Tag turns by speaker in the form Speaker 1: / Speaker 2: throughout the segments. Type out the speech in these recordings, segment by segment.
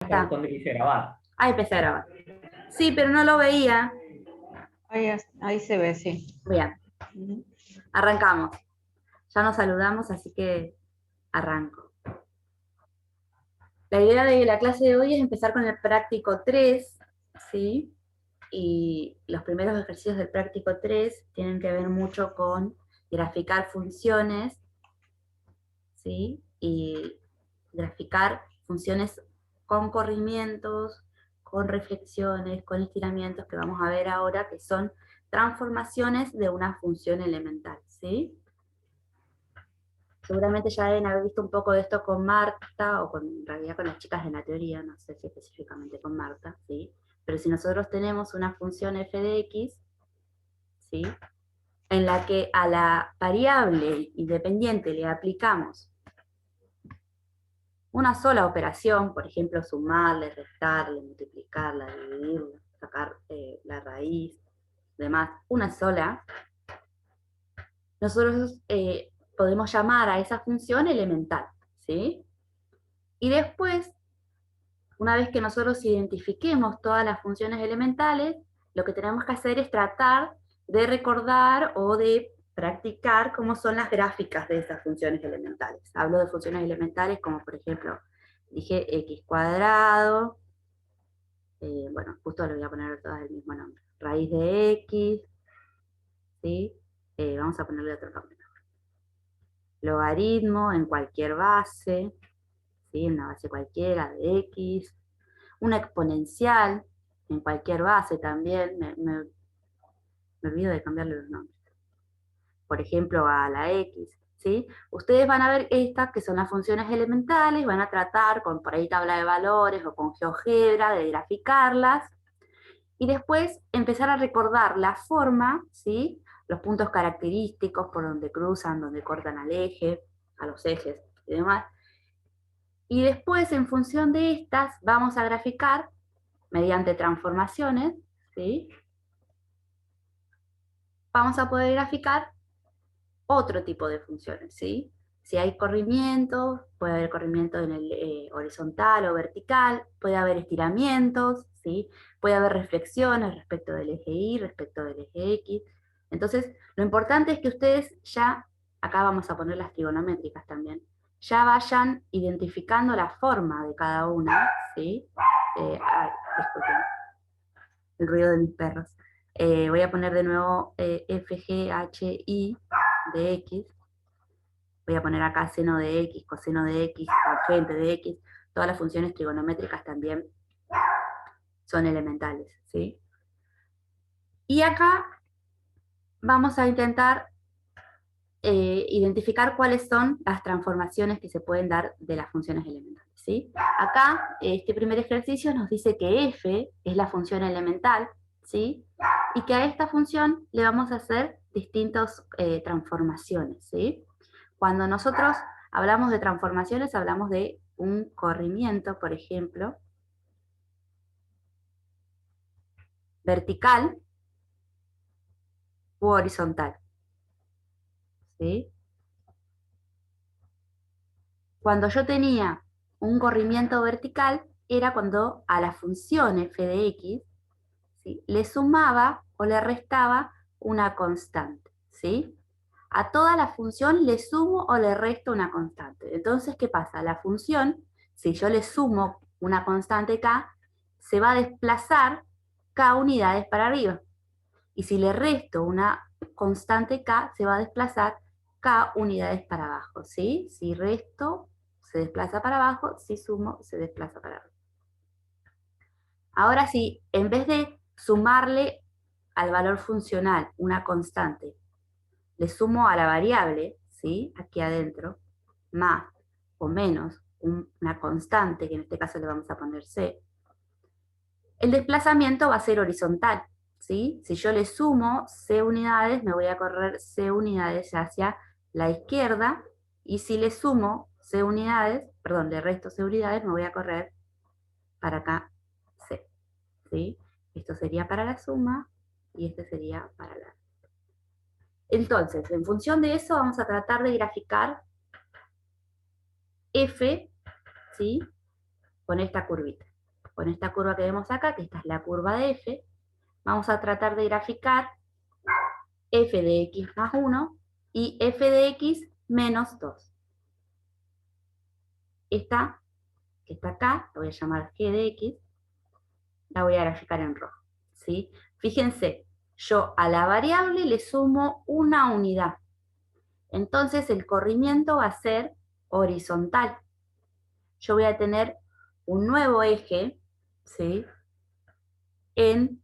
Speaker 1: Está.
Speaker 2: Cuando quise grabar.
Speaker 1: Ahí empecé a grabar. Sí, pero no lo veía.
Speaker 3: Ahí se ve, sí.
Speaker 1: Bien, arrancamos. Ya nos saludamos, así que arranco. La idea de la clase de hoy es empezar con el práctico 3, ¿sí? Y los primeros ejercicios del práctico 3 tienen que ver mucho con graficar funciones, ¿sí? Y graficar funciones con corrimientos, con reflexiones, con estiramientos que vamos a ver ahora, que son transformaciones de una función elemental, ¿sí? Seguramente ya deben haber visto un poco de esto con Marta, o en realidad con las chicas de la teoría, no sé si específicamente con Marta, ¿sí? Pero si nosotros tenemos una función f de x, ¿sí? En la que a la variable independiente le aplicamos una sola operación, por ejemplo, sumarle, restarle, multiplicarla, dividirla, sacar la raíz, demás, una sola, nosotros podemos llamar a esa función elemental, ¿sí? Y después, una vez que nosotros identifiquemos todas las funciones elementales, lo que tenemos que hacer es tratar de recordar o de practicar cómo son las gráficas de esas funciones elementales. Hablo de funciones elementales como, por ejemplo, dije x cuadrado, bueno, justo le voy a poner todas el mismo nombre, raíz de x, ¿sí? Vamos a ponerle otro nombre. Logaritmo en cualquier base, ¿sí? En una base cualquiera de x, una exponencial en cualquier base también, me olvido de cambiarle los nombres. Por ejemplo, a la x, ¿sí? Ustedes van a ver estas que son las funciones elementales, van a tratar con por ahí tabla de valores o con GeoGebra de graficarlas, y después empezar a recordar la forma, ¿sí? Los puntos característicos por donde cruzan, donde cortan al eje, a los ejes y demás. Y después, en función de estas, vamos a graficar mediante transformaciones, ¿sí? Vamos a poder graficar otro tipo de funciones, ¿sí? Si hay corrimientos, puede haber corrimiento en el horizontal o vertical, puede haber estiramientos, ¿sí? Puede haber reflexiones respecto del eje Y, respecto del eje X. Entonces, lo importante es que ustedes ya, acá vamos a poner las trigonométricas también, ya vayan identificando la forma de cada una, ¿sí? Disculpen, el ruido de mis perros. Voy a poner de nuevo F, G, H, I de X. Voy a poner acá seno de X, coseno de X, tangente de X. Todas las funciones trigonométricas también son elementales, ¿sí? Y acá vamos a intentar identificar cuáles son las transformaciones que se pueden dar de las funciones elementales, ¿sí? Acá, este primer ejercicio nos dice que f es la función elemental, ¿sí? Y que a esta función le vamos a hacer distintas transformaciones, ¿sí? Cuando nosotros hablamos de transformaciones, hablamos de un corrimiento, por ejemplo, vertical u horizontal, ¿sí? Cuando yo tenía un corrimiento vertical, era cuando a la función f de x, ¿sí?, le sumaba o le restaba una constante, ¿sí? A toda la función le sumo o le resto una constante. Entonces, ¿qué pasa? La función, si yo le sumo una constante k, se va a desplazar k unidades para arriba. Y si le resto una constante k, se va a desplazar k unidades para abajo, ¿sí? Si resto, se desplaza para abajo, si sumo, se desplaza para arriba. Ahora sí, en vez de sumarle al valor funcional una constante, le sumo a la variable, ¿sí?, aquí adentro, más o menos una constante, que en este caso le vamos a poner c, el desplazamiento va a ser horizontal, ¿sí? Si yo le sumo c unidades, me voy a correr c unidades hacia la izquierda, y si le sumo c unidades, perdón, le resto c unidades, me voy a correr para acá c, ¿sí? Esto sería para la suma, y este sería para la... Entonces, en función de eso, vamos a tratar de graficar f, ¿sí?, con esta curvita. con esta curva que vemos acá, que esta es la curva de f, vamos a tratar de graficar f de x más 1 y f de x menos 2. Esta, que está acá, la voy a llamar g de x, la voy a graficar en rojo, ¿sí? Fíjense, yo a la variable le sumo una unidad. Entonces el corrimiento va a ser horizontal. Yo voy a tener un nuevo eje, ¿sí? En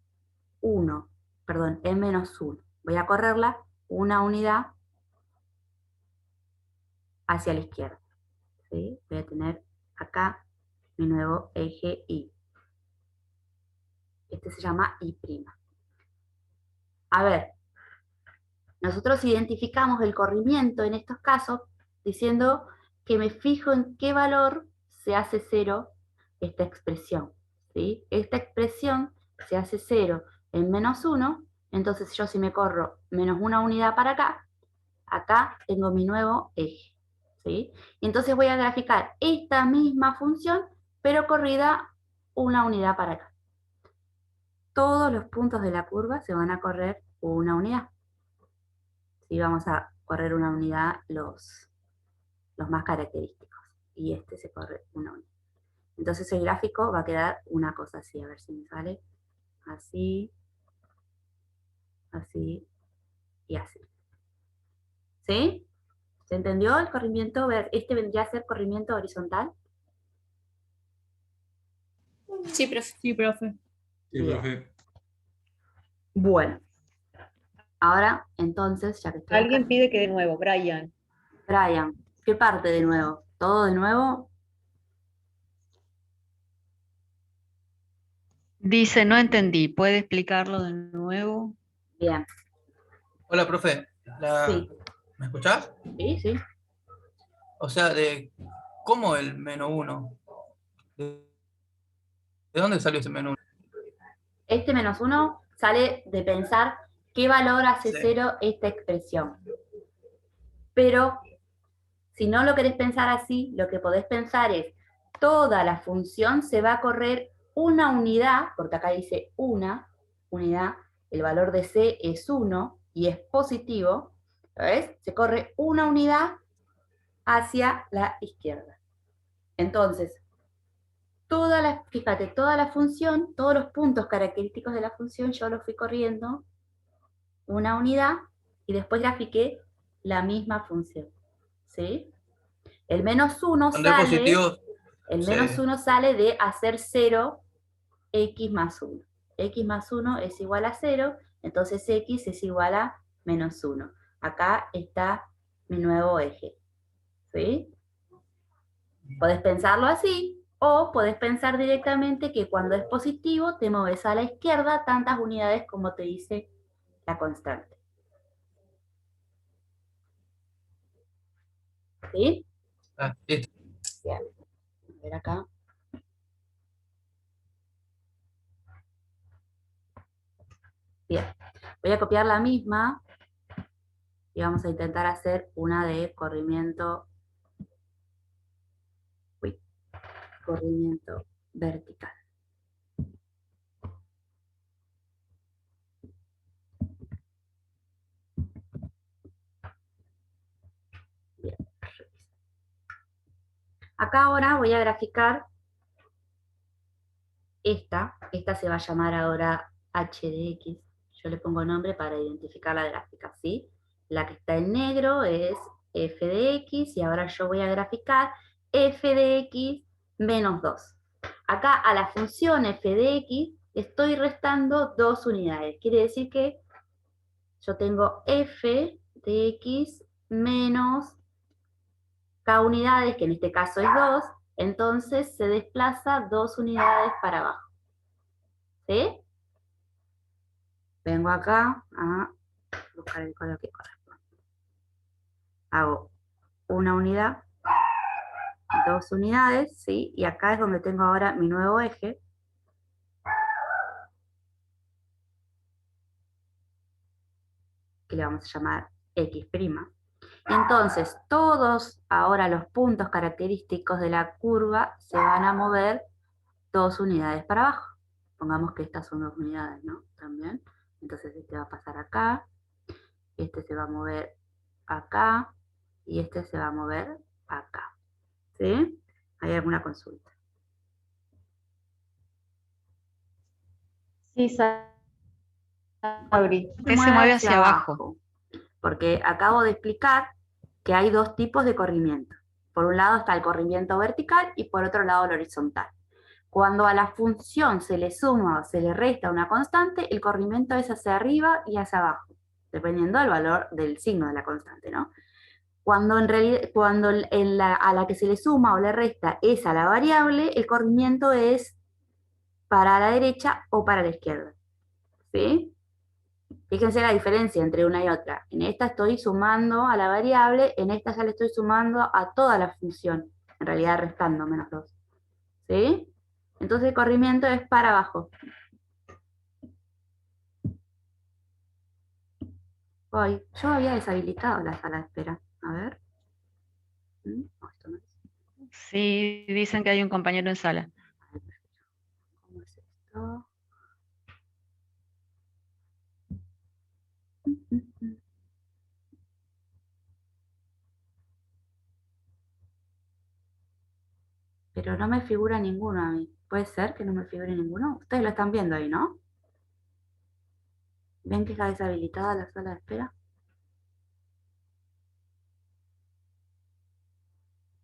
Speaker 1: 1, perdón, en menos 1. Voy a correrla una unidad hacia la izquierda, ¿sí? Voy a tener acá mi nuevo eje Y. Este se llama Y'. A ver, nosotros identificamos el corrimiento en estos casos diciendo que me fijo en qué valor se hace cero esta expresión, ¿sí? Esta expresión se hace cero en menos 1, entonces yo si me corro menos una unidad para acá, acá tengo mi nuevo eje, ¿sí? Y entonces voy a graficar esta misma función, pero corrida una unidad para acá. Todos los puntos de la curva se van a correr una unidad. ¿Sí? Vamos a correr una unidad los más característicos. Y este se corre una unidad. Entonces el gráfico va a quedar una cosa así, a ver si me sale. Así, así y así. ¿Sí? ¿Se entendió el corrimiento? Este vendría a ser corrimiento horizontal.
Speaker 2: Sí, profe.
Speaker 4: Sí, profe.
Speaker 5: Sí,
Speaker 1: Bien.
Speaker 5: profe.
Speaker 1: Bueno, ahora entonces, ya que estoy
Speaker 3: Alguien
Speaker 1: acá,
Speaker 3: pide que de nuevo, Brian.
Speaker 1: Brian, ¿qué parte de nuevo? ¿Todo de nuevo?
Speaker 3: Dice, no entendí, ¿puede explicarlo de nuevo?
Speaker 1: Bien,
Speaker 5: Hola, profe.
Speaker 1: sí,
Speaker 5: ¿Me escuchás?
Speaker 1: sí, sí.
Speaker 5: O sea, ¿cómo el menos uno? ¿De dónde salió ese menú?
Speaker 1: Este menos 1 sale de pensar qué valor hace
Speaker 5: Sí.
Speaker 1: 0 esta expresión. Pero si no lo querés pensar así, lo que podés pensar es toda la función se va a correr una unidad, porque acá dice una unidad, el valor de c es 1 y es positivo, ¿ves? Se corre una unidad hacia la izquierda. Entonces, fíjate, toda la función, todos los puntos característicos de la función, yo los fui corriendo una unidad y después grafiqué la misma función, ¿sí? El menos 1
Speaker 5: Cuando es
Speaker 1: sale,
Speaker 5: positivo,
Speaker 1: el
Speaker 5: sí.
Speaker 1: menos 1 sale de hacer 0 x más 1. X más 1 es igual a 0, entonces x es igual a menos 1. Acá está mi nuevo eje, ¿sí? Podés pensarlo así, o podés pensar directamente que cuando es positivo te mueves a la izquierda tantas unidades como te dice la constante. ¿Sí?
Speaker 5: Listo.
Speaker 1: Bien. A ver acá. Bien. Voy a copiar la misma y vamos a intentar hacer una de corrimiento, corrimiento vertical. Bien. Acá ahora voy a graficar esta se va a llamar ahora h de x, yo le pongo nombre para identificar la gráfica, ¿sí? La que está en negro es f de x y ahora yo voy a graficar f de x menos 2. Acá a la función f de x estoy restando 2 unidades, quiere decir que yo tengo f de x menos k unidades, que en este caso es 2, entonces se desplaza 2 unidades para abajo. ¿Sí? Vengo acá a buscar el color que corresponde. Hago una unidad, 2 unidades, ¿sí? Y acá es donde tengo ahora mi nuevo eje. Que le vamos a llamar X'. Y entonces todos ahora los puntos característicos de la curva se van a mover 2 unidades para abajo. Pongamos que estas son 2 unidades, ¿no? También. Entonces este va a pasar acá, este se va a mover acá, y este se va a mover acá. ¿Sí? ¿Hay alguna consulta?
Speaker 2: Sí, Sabri.
Speaker 3: Que se mueve hacia abajo.
Speaker 1: Porque acabo de explicar que hay 2 tipos de corrimiento. Por un lado está el corrimiento vertical y por otro lado el horizontal. Cuando a la función se le suma o se le resta una constante, el corrimiento es hacia arriba y hacia abajo, dependiendo del valor del signo de la constante, ¿no? Cuando en realidad, a la que se le suma o le resta es a la variable, el corrimiento es para la derecha o para la izquierda. ¿Sí? Fíjense la diferencia entre una y otra. En esta estoy sumando a la variable, en esta ya le estoy sumando a toda la función, en realidad restando -2. ¿Sí? Entonces el corrimiento es para abajo. Hoy, yo había deshabilitado la sala de espera. A ver. No, esto no es.
Speaker 3: Sí, dicen que hay un compañero en sala.
Speaker 1: ¿Cómo es esto? Pero no me figura ninguno a mí. ¿Puede ser que no me figure ninguno? Ustedes lo están viendo ahí, ¿no? ¿Ven que está deshabilitada la sala de espera?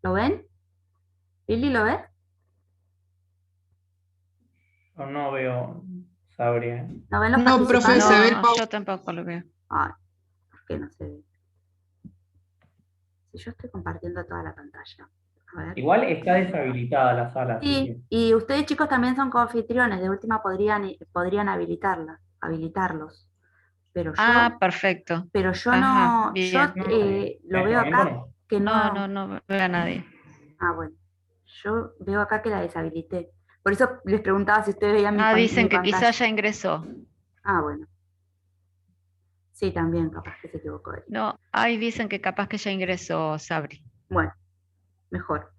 Speaker 1: ¿Lo ven? ¿Lili lo ve?
Speaker 4: Yo no veo, Sabria.
Speaker 1: ¿No ven los
Speaker 6: No, profe,
Speaker 1: participantes?
Speaker 6: se ve el
Speaker 3: No, yo tampoco lo veo.
Speaker 1: Ay, ¿por qué no se ve? Si yo estoy compartiendo toda la pantalla. A ver.
Speaker 4: Igual está deshabilitada la sala, así
Speaker 1: Sí,
Speaker 4: que
Speaker 1: y ustedes chicos también son coanfitriones, de última podrían habilitarlos. Pero
Speaker 3: Ah,
Speaker 1: yo,
Speaker 3: perfecto.
Speaker 1: pero yo
Speaker 3: Ajá,
Speaker 1: no, yo
Speaker 3: bien.
Speaker 4: no,
Speaker 1: lo
Speaker 4: en este
Speaker 1: veo
Speaker 4: momento
Speaker 1: acá
Speaker 4: no.
Speaker 1: que
Speaker 3: No,
Speaker 1: no.
Speaker 3: no veo a nadie.
Speaker 1: Ah, bueno. Yo veo acá que la deshabilité. Por eso les preguntaba si ustedes veían
Speaker 3: Ah,
Speaker 1: mi
Speaker 3: dicen que
Speaker 1: pantalla.
Speaker 3: quizás ya ingresó.
Speaker 1: Ah, bueno. Sí, también capaz que se equivocó él.
Speaker 3: No, ahí dicen que capaz que ya ingresó Sabri.
Speaker 1: Bueno, mejor.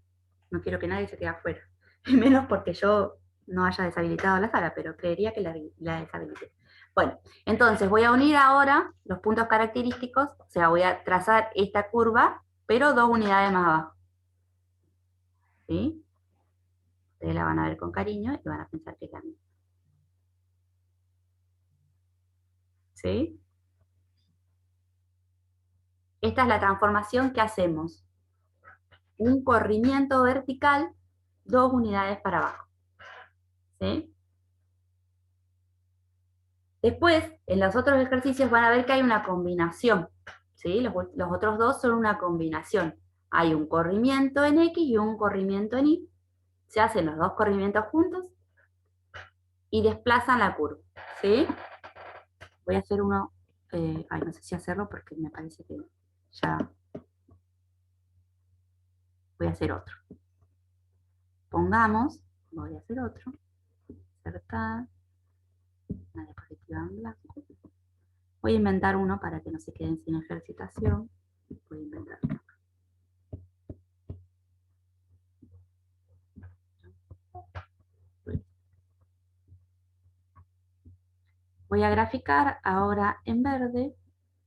Speaker 1: No quiero que nadie se quede afuera. Y menos porque yo no haya deshabilitado la sala, pero creería que la deshabilité. Bueno, entonces voy a unir ahora los puntos característicos, o sea, voy a trazar esta curva, pero 2 unidades más abajo. ¿Sí? Ustedes la van a ver con cariño y van a pensar que es la misma. ¿Sí? Esta es la transformación que hacemos. Un corrimiento vertical, 2 unidades para abajo. ¿Sí? Después, en los otros ejercicios van a ver que hay una combinación. ¿Sí? Los otros dos son una combinación. Hay un corrimiento en X y un corrimiento en Y. Se hacen los 2 corrimientos juntos y desplazan la curva. ¿Sí? Voy a hacer uno, no sé si hacerlo porque me parece que ya voy a hacer otro. Pongamos, voy a hacer otro, insertar, una diapositiva en blanco. Voy a inventar uno para que no se queden sin ejercitación. Voy a inventar uno. Voy a graficar ahora en verde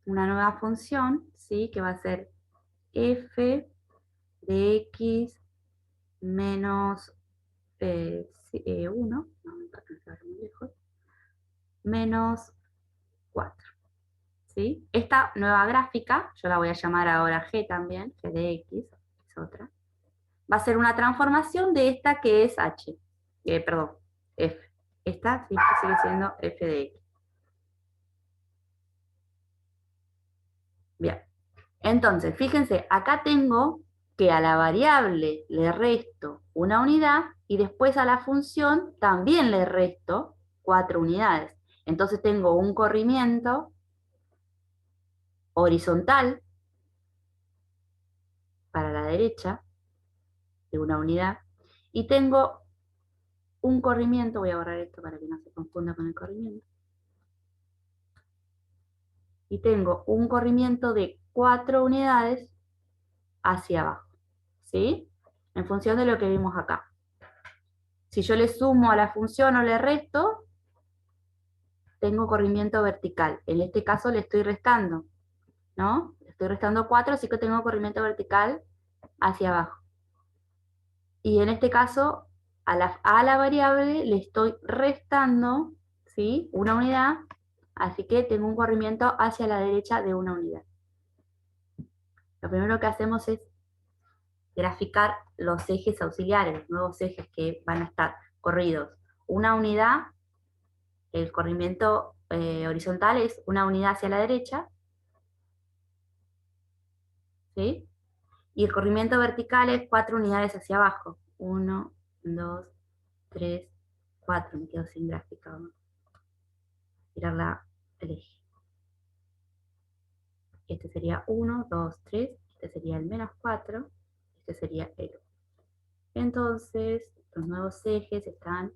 Speaker 1: una nueva función, ¿sí? Que va a ser f de x menos 1, no me alcanza muy lejos, menos 4. ¿Sí? Esta nueva gráfica, yo la voy a llamar ahora g también, g de x, es otra, va a ser una transformación de esta que es h, perdón, f. Esta siempre sigue siendo f de x. Bien. Entonces, fíjense, acá tengo que a la variable le resto una unidad y después a la función también le resto 4 unidades. Entonces tengo un corrimiento horizontal para la derecha de una unidad y tengo un corrimiento, voy a borrar esto para que no se confunda con el corrimiento, y tengo un corrimiento de 4 unidades hacia abajo, ¿sí? En función de lo que vimos acá. Si yo le sumo a la función o le resto, tengo corrimiento vertical. En este caso le estoy restando, ¿no? Le estoy restando 4, así que tengo corrimiento vertical hacia abajo. Y en este caso, a la variable le estoy restando, ¿sí? Una unidad, así que tengo un corrimiento hacia la derecha de una unidad. Lo primero que hacemos es graficar los ejes auxiliares, los nuevos ejes que van a estar corridos. Una unidad, el corrimiento horizontal es una unidad hacia la derecha, ¿sí? Y el corrimiento vertical es 4 unidades hacia abajo. 1, 2, 3, 4. Me quedo sin gráfica. Vamos a tirar el eje. Este sería 1, 2, 3. Este sería el menos 4. Este sería el 1. Entonces, los nuevos ejes están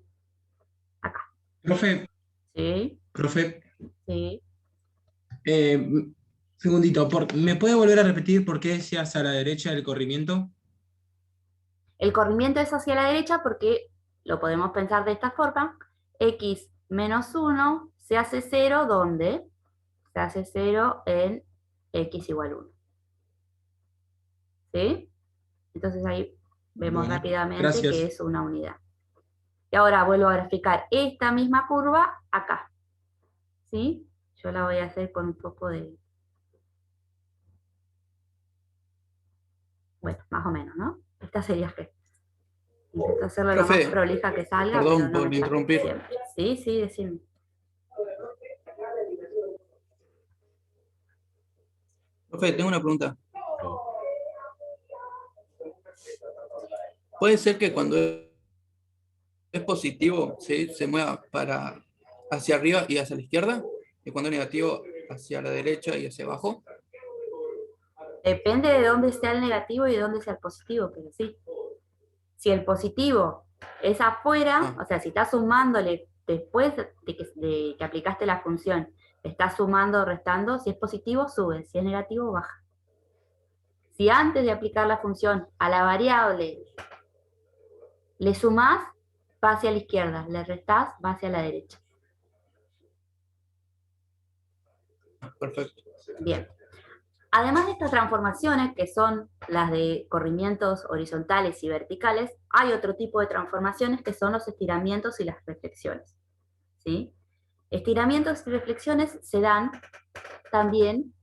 Speaker 1: acá.
Speaker 2: Profe,
Speaker 1: ¿Sí?
Speaker 2: profe,
Speaker 1: ¿Sí?
Speaker 2: segundito, ¿me puede volver a repetir por qué decía hacia la derecha del corrimiento?
Speaker 1: El corrimiento es hacia la derecha porque lo podemos pensar de esta forma. X menos 1 se hace 0, ¿dónde? Se hace 0 en X igual 1. ¿Sí? Entonces ahí vemos
Speaker 2: Bueno,
Speaker 1: rápidamente que
Speaker 2: gracias.
Speaker 1: es una unidad. Y ahora vuelvo a graficar esta misma curva acá. ¿Sí? Yo la voy a hacer con un poco de... Bueno, más o menos, ¿no? Esta sería G. Intento hacerlo lo más
Speaker 5: Profe,
Speaker 1: prolija que salga, pero
Speaker 5: perdón
Speaker 1: no
Speaker 5: por
Speaker 1: me sale
Speaker 5: interrumpir.
Speaker 1: siempre. Sí, sí, decime.
Speaker 5: Profe, tengo una pregunta.
Speaker 1: Sí.
Speaker 5: ¿Puede ser que cuando es positivo se mueva hacia arriba y hacia la izquierda? Y cuando es negativo, hacia la derecha y hacia abajo.
Speaker 1: Depende de dónde sea el negativo y de dónde sea el positivo, pero sí. Si el positivo es afuera,
Speaker 5: Ah,
Speaker 1: o sea, si estás sumándole después de que aplicaste la función, estás sumando o restando, si es positivo, sube, si es negativo, baja. Si antes de aplicar la función a la variable le sumás, va hacia la izquierda, le restás, va hacia la derecha.
Speaker 5: perfecto.
Speaker 1: Bien. Además de estas transformaciones, que son las de corrimientos horizontales y verticales, hay otro tipo de transformaciones que son los estiramientos y las reflexiones. ¿Sí? Estiramientos y reflexiones se dan también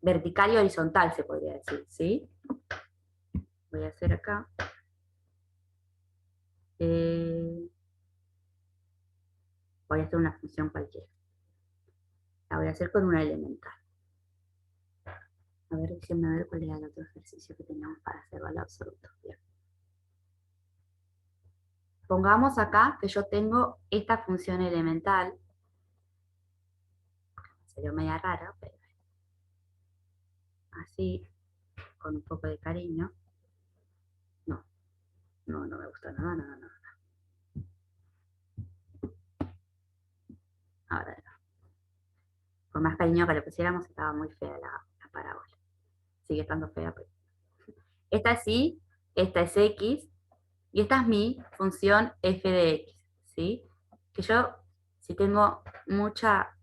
Speaker 1: vertical y horizontal, se podría decir. ¿Sí? Voy a hacer acá. Voy a hacer una función cualquiera. La voy a hacer con una elemental. A ver, déjenme ver cuál era el otro ejercicio que teníamos para hacer valor absoluto. Bien. Pongamos acá que yo tengo esta función elemental. Sería media rara, pero así, con un poco de cariño. No, no me gusta nada, nada, nada. Ahora no. Por más cariño que le pusiéramos, estaba muy fea la parábola. Sigue estando fea, pero... Esta es Y, esta es X, y esta es mi función f de X, ¿sí? Que yo, si tengo mucha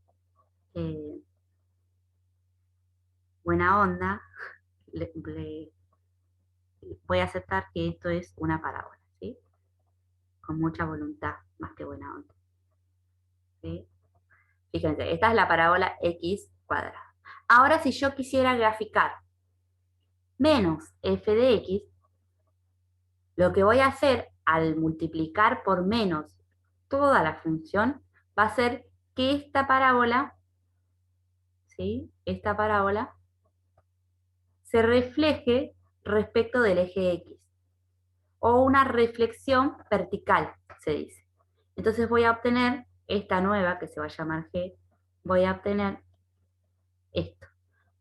Speaker 1: buena onda, voy a aceptar que esto es una parábola, ¿sí? Con mucha voluntad, más que buena onda. ¿Sí? Fíjense, esta es la parábola x cuadrada. Ahora, si yo quisiera graficar menos f de x, lo que voy a hacer al multiplicar por menos toda la función va a ser que esta parábola, ¿sí? Esta parábola se refleje respecto del eje x, o una reflexión vertical, se dice. Entonces voy a obtener esta nueva, que se va a llamar g, voy a obtener esto.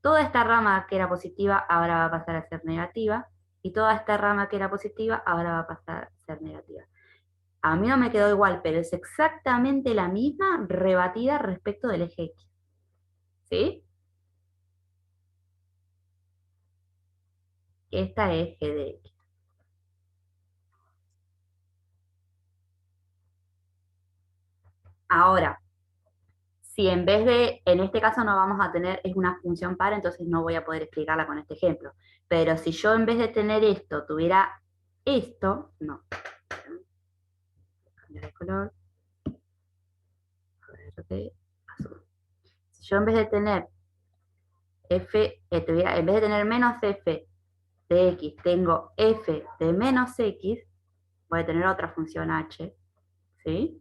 Speaker 1: Toda esta rama que era positiva ahora va a pasar a ser negativa, y toda esta rama que era positiva ahora va a pasar a ser negativa. A mí no me quedó igual, pero es exactamente la misma rebatida respecto del eje X. ¿Sí? Esta es g de X. Ahora, si en vez de, en este caso no vamos a tener, es una función par, entonces no voy a poder explicarla con este ejemplo. Pero si yo en vez de tener esto, tuviera esto, no. Cambiar de color. Verde, azul. Si yo en vez de tener en vez de tener menos f de x, tengo f de menos x, voy a tener otra función h, ¿sí?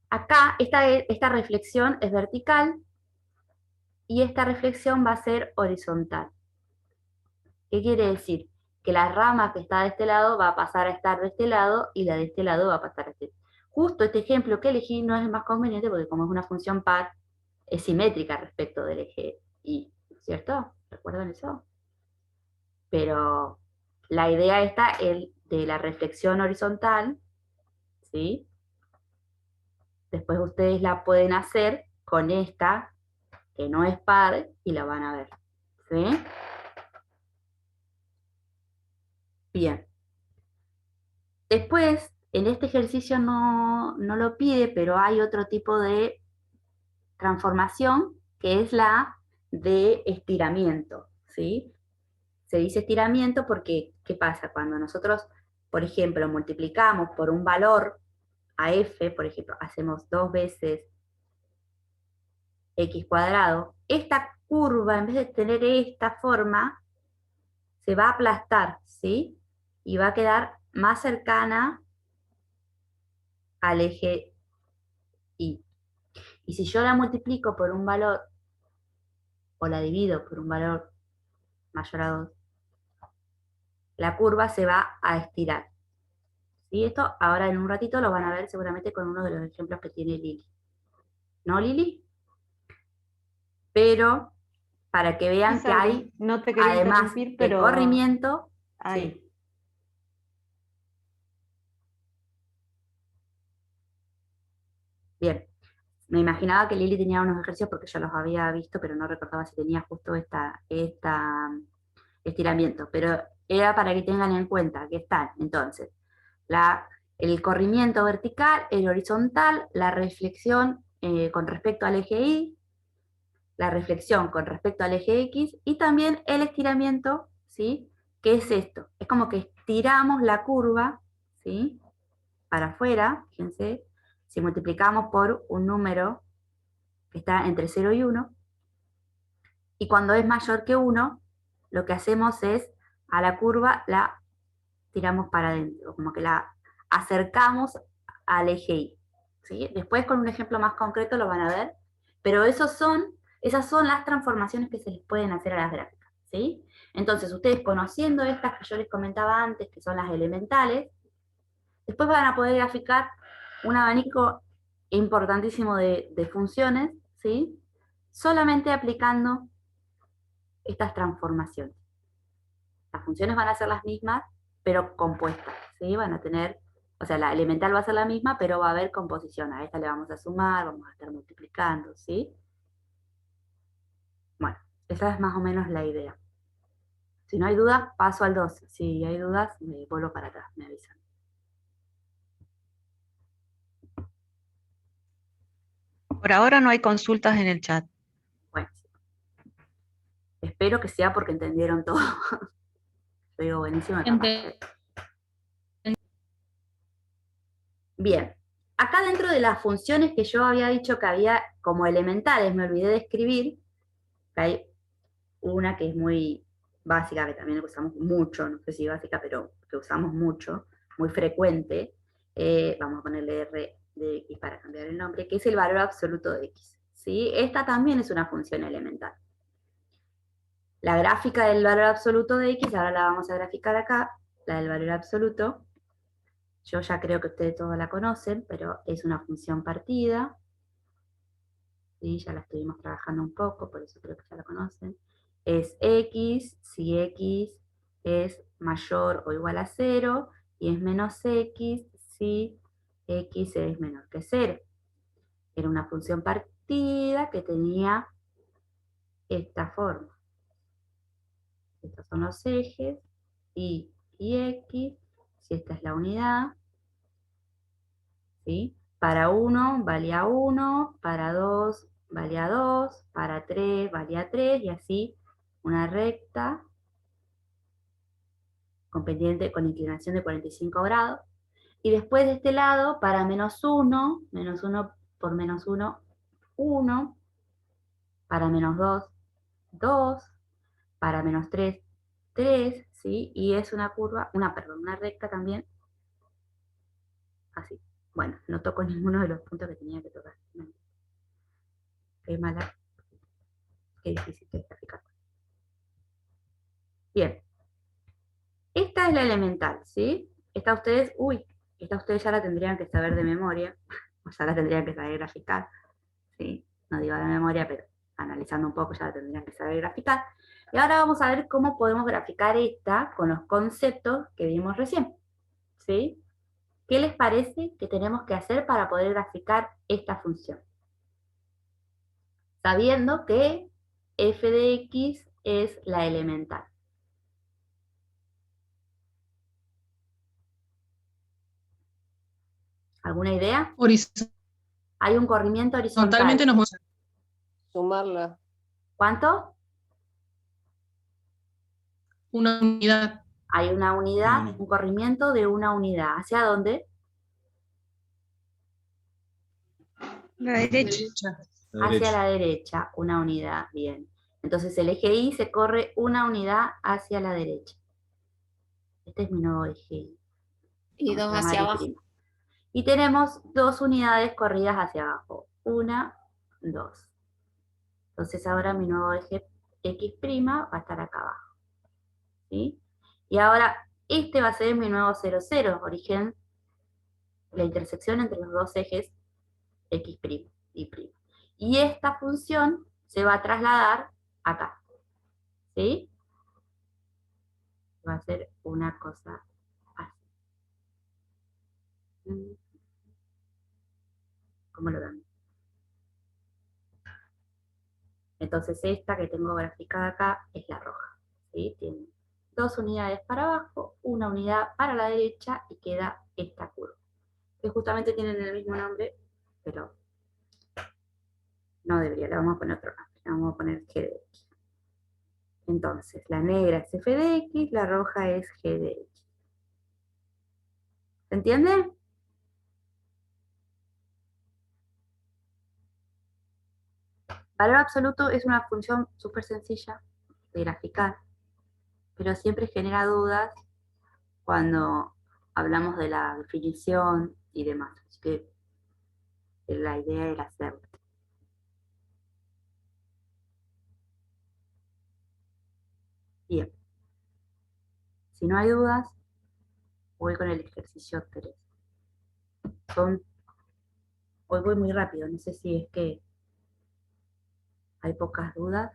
Speaker 1: Acá esta reflexión es vertical y esta reflexión va a ser horizontal. ¿Qué quiere decir? Que la rama que está de este lado va a pasar a estar de este lado y la de este lado va a pasar a este. Justo este ejemplo que elegí no es el más conveniente porque como es una función par, es simétrica respecto del eje Y, ¿cierto? ¿Recuerdan eso? Pero la idea esta, de la reflexión horizontal, ¿sí? Después ustedes la pueden hacer con esta, que no es par, y la van a ver, ¿sí? Bien. Después, en este ejercicio no lo pide, pero hay otro tipo de transformación, que es la de estiramiento, ¿sí? Se dice estiramiento porque, ¿qué pasa? Cuando nosotros, por ejemplo, multiplicamos por un valor a f, por ejemplo, hacemos 2 veces x cuadrado, esta curva, en vez de tener esta forma, se va a aplastar, ¿sí? Y va a quedar más cercana al eje Y. Y si yo la multiplico por un valor, o la divido por un valor mayor a 2, la curva se va a estirar. ¿Sí? Esto ahora en un ratito lo van a ver seguramente con uno de los ejemplos que tiene Lili. ¿No, Lili? Pero para que vean que hay,
Speaker 3: No te quería
Speaker 1: además
Speaker 3: interrumpir,
Speaker 1: de
Speaker 3: pero
Speaker 1: corrimiento,
Speaker 3: ahí.
Speaker 1: sí. Bien, me imaginaba que Lili tenía unos ejercicios porque yo los había visto, pero no recordaba si tenía justo esta estiramiento. Pero era para que tengan en cuenta que están, entonces, el corrimiento vertical, el horizontal, la reflexión con respecto al eje Y, la reflexión con respecto al eje X y también el estiramiento, ¿sí? ¿Qué es esto? Es como que estiramos la curva, ¿sí? Para afuera, fíjense, si multiplicamos por un número que está entre 0 y 1, y cuando es mayor que 1, lo que hacemos es a la curva la tiramos para adentro, como que la acercamos al eje Y. ¿Sí? Después con un ejemplo más concreto lo van a ver, pero esas son las transformaciones que se les pueden hacer a las gráficas. ¿Sí? Entonces ustedes conociendo estas que yo les comentaba antes, que son las elementales, después van a poder graficar un abanico importantísimo de funciones, ¿sí? Solamente aplicando estas transformaciones. Las funciones van a ser las mismas, pero compuestas, ¿sí? Van a tener, o sea, la elemental va a ser la misma, pero va a haber composición. A esta le vamos a sumar, vamos a estar multiplicando, ¿sí? Bueno, esa es más o menos la idea. Si no hay dudas, paso al 2. Si hay dudas, me vuelvo para atrás, me avisan.
Speaker 3: Por ahora no hay consultas en el chat.
Speaker 1: Bueno, espero que sea porque entendieron todo. Yo digo, buenísimo, capaz. Bien, acá dentro de las funciones que yo había dicho que había como elementales, me olvidé de escribir, que hay una que es muy básica, que también usamos mucho, no sé si básica, pero que usamos mucho, muy frecuente, vamos a ponerle R de X para cambiar el nombre, que es el valor absoluto de X. ¿Sí? Esta también es una función elemental. La gráfica del valor absoluto de X, ahora la vamos a graficar acá, la del valor absoluto. Yo ya creo que ustedes todos la conocen, pero es una función partida. ¿Sí? Ya la estuvimos trabajando un poco, por eso creo que ya la conocen. Es X, si X es mayor o igual a 0, y es menos X si X es menor que 0. Era una función partida que tenía esta forma. Estos son los ejes, Y y X, si esta es la unidad, ¿sí? Para 1 valía 1, para 2 valía 2, para 3 valía 3, y así una recta con pendiente, con inclinación de 45 grados. Y después de este lado, para menos 1 por menos 1, 1, para menos 2, 2, para menos 3, 3, ¿sí? Y es una curva, una recta también, así. Bueno, no toco ninguno de los puntos que tenía que tocar. No. Qué mala, qué difícil que es graficar. Bien, esta es la elemental, ¿sí? Esta ustedes ya la tendrían que saber de memoria, o ya la tendrían que saber graficar, ¿sí? No digo de memoria, pero analizando un poco ya la tendrían que saber graficar. Y ahora vamos a ver cómo podemos graficar esta con los conceptos que vimos recién, ¿sí? ¿Qué les parece que tenemos que hacer para poder graficar esta función? Sabiendo que f de x es la elemental. ¿Alguna idea? Hay un corrimiento horizontal.
Speaker 2: Totalmente nos vamos a...
Speaker 6: Sumarla.
Speaker 1: ¿Cuánto?
Speaker 2: Una unidad.
Speaker 1: Hay una unidad,
Speaker 2: No.
Speaker 1: un corrimiento de una unidad. ¿Hacia dónde?
Speaker 3: La derecha.
Speaker 1: Hacia la derecha, una unidad. Bien. Entonces el eje Y se corre una unidad hacia la derecha. Este es mi nuevo eje Y.
Speaker 6: Y
Speaker 1: Vamos
Speaker 6: dos
Speaker 1: a llamar
Speaker 6: hacia
Speaker 1: Y'.
Speaker 6: abajo.
Speaker 1: Y tenemos 2 unidades corridas hacia abajo. 1, 2. Entonces ahora mi nuevo eje X' va a estar acá abajo. ¿Sí? Y ahora este va a ser mi nuevo 0, 0, origen, la intersección entre los dos ejes X' y'. Y esta función se va a trasladar acá. ¿Sí? Va a ser una cosa así. ¿Cómo lo dan? Entonces esta que tengo graficada acá es la roja. ¿Sí? Tiene 2 unidades para abajo, una unidad para la derecha y queda esta curva. Que justamente tienen el mismo nombre, pero no debería, le vamos a poner otro nombre, le vamos a poner G de X. Entonces, la negra es f de x, la roja es g de x. ¿Se entiende? Valor absoluto es una función súper sencilla de graficar, pero siempre genera dudas cuando hablamos de la definición y demás. Así que la idea era hacerlo. Bien. Si no hay dudas, voy con el ejercicio 3. Hoy voy muy rápido, no sé si es que hay pocas dudas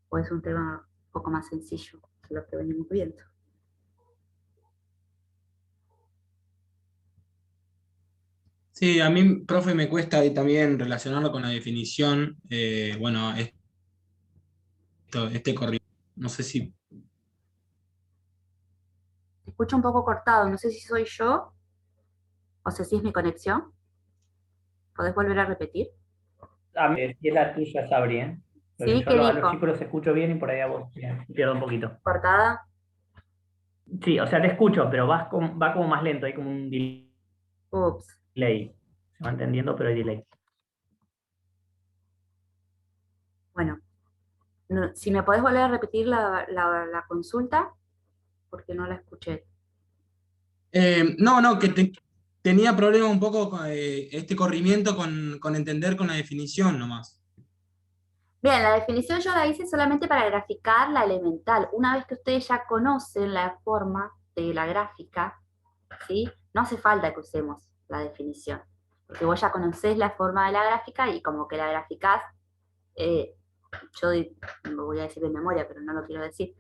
Speaker 1: o es un tema un poco más sencillo que lo que venimos viendo.
Speaker 2: Sí, a mí, profe, me cuesta ahí también relacionarlo con la definición. Bueno, este corriente, no sé si...
Speaker 1: Te escucho un poco cortado, no sé si soy yo o sé si es mi conexión. ¿Podés volver a repetir?
Speaker 4: A mí, si es la tuya, Sabri, ¿eh? Porque
Speaker 1: Sí,
Speaker 4: yo
Speaker 1: ¿qué
Speaker 4: a los
Speaker 1: dijo?
Speaker 4: chicos los escucho bien y por ahí a vos pierdo un poquito.
Speaker 1: ¿Cortada?
Speaker 4: Sí, o sea, te escucho, pero va como más lento, hay como un
Speaker 1: Ups.
Speaker 4: delay. Se va entendiendo, pero hay delay.
Speaker 1: Bueno, si me podés volver a repetir la consulta, porque no la escuché.
Speaker 2: No, que tenía problema un poco con este corrimiento con entender con la definición nomás.
Speaker 1: Bien, la definición yo la hice solamente para graficar la elemental. Una vez que ustedes ya conocen la forma de la gráfica, ¿sí? No hace falta que usemos la definición, porque vos ya conocés la forma de la gráfica y como que la graficás, yo lo voy a decir de memoria, pero no lo quiero decir,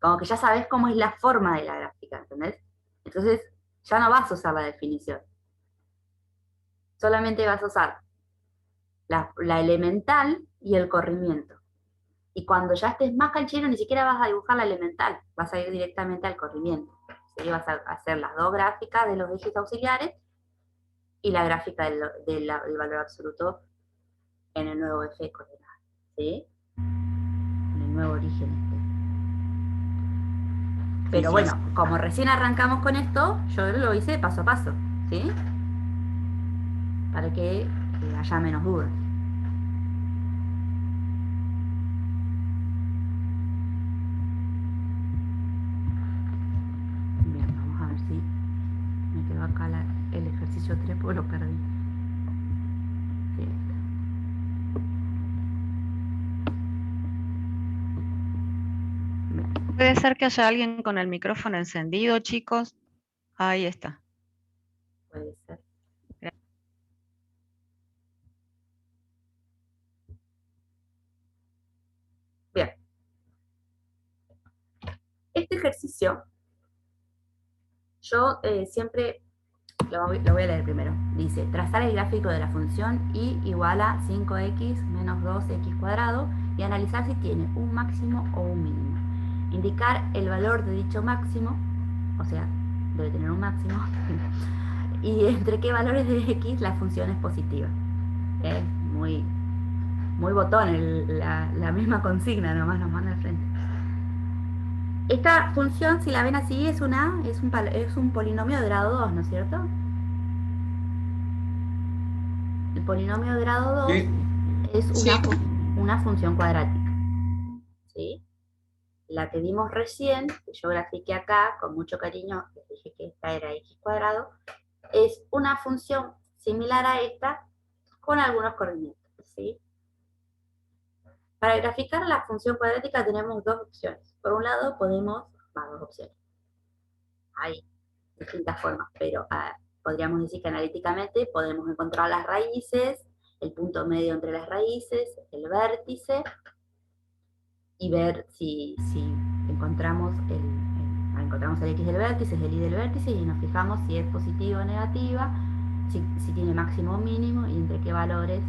Speaker 1: como que ya sabés cómo es la forma de la gráfica, ¿entendés? Entonces ya no vas a usar la definición, solamente vas a usar la elemental y el corrimiento. Y cuando ya estés más canchero, ni siquiera vas a dibujar la elemental, vas a ir directamente al corrimiento, ¿sí? Vas a hacer las dos gráficas de los ejes auxiliares y la gráfica del valor absoluto en el nuevo eje de coordenadas, ¿sí? En el nuevo origen Pero
Speaker 2: sí.
Speaker 1: bueno, como recién arrancamos con esto, yo lo hice paso a paso, ¿sí? Para que haya menos dudas. Bien, vamos a ver si me quedó acá el ejercicio 3 porque lo perdí. Sí, ahí está. Bien,
Speaker 3: Puede ser que haya alguien con el micrófono encendido, chicos. Ahí está.
Speaker 1: puede ser. Bien. Este ejercicio, yo siempre lo voy a leer primero. Dice, trazar el gráfico de la función y igual a 5x menos 2x cuadrado y analizar si tiene un máximo o un mínimo. Indicar el valor de dicho máximo, o sea, debe tener un máximo, y entre qué valores de x la función es positiva. Es muy botón la misma consigna, nomás nos manda al frente. Esta función, si la ven así, es un polinomio de grado 2, ¿no es cierto? El polinomio de grado 2
Speaker 2: Sí.
Speaker 1: es
Speaker 2: Sí.
Speaker 1: una función cuadrática, ¿sí? La que vimos recién, que yo grafiqué acá, con mucho cariño, les dije que esta era x cuadrado, es una función similar a esta, con algunos corrimientos, ¿sí? Para graficar la función cuadrática tenemos dos opciones. Por un lado dos opciones. Hay distintas formas, pero podríamos decir que analíticamente podemos encontrar las raíces, el punto medio entre las raíces, el vértice, y ver si encontramos el x del vértice, el y del vértice, y nos fijamos si es positiva o negativa, si tiene máximo o mínimo, y entre qué valores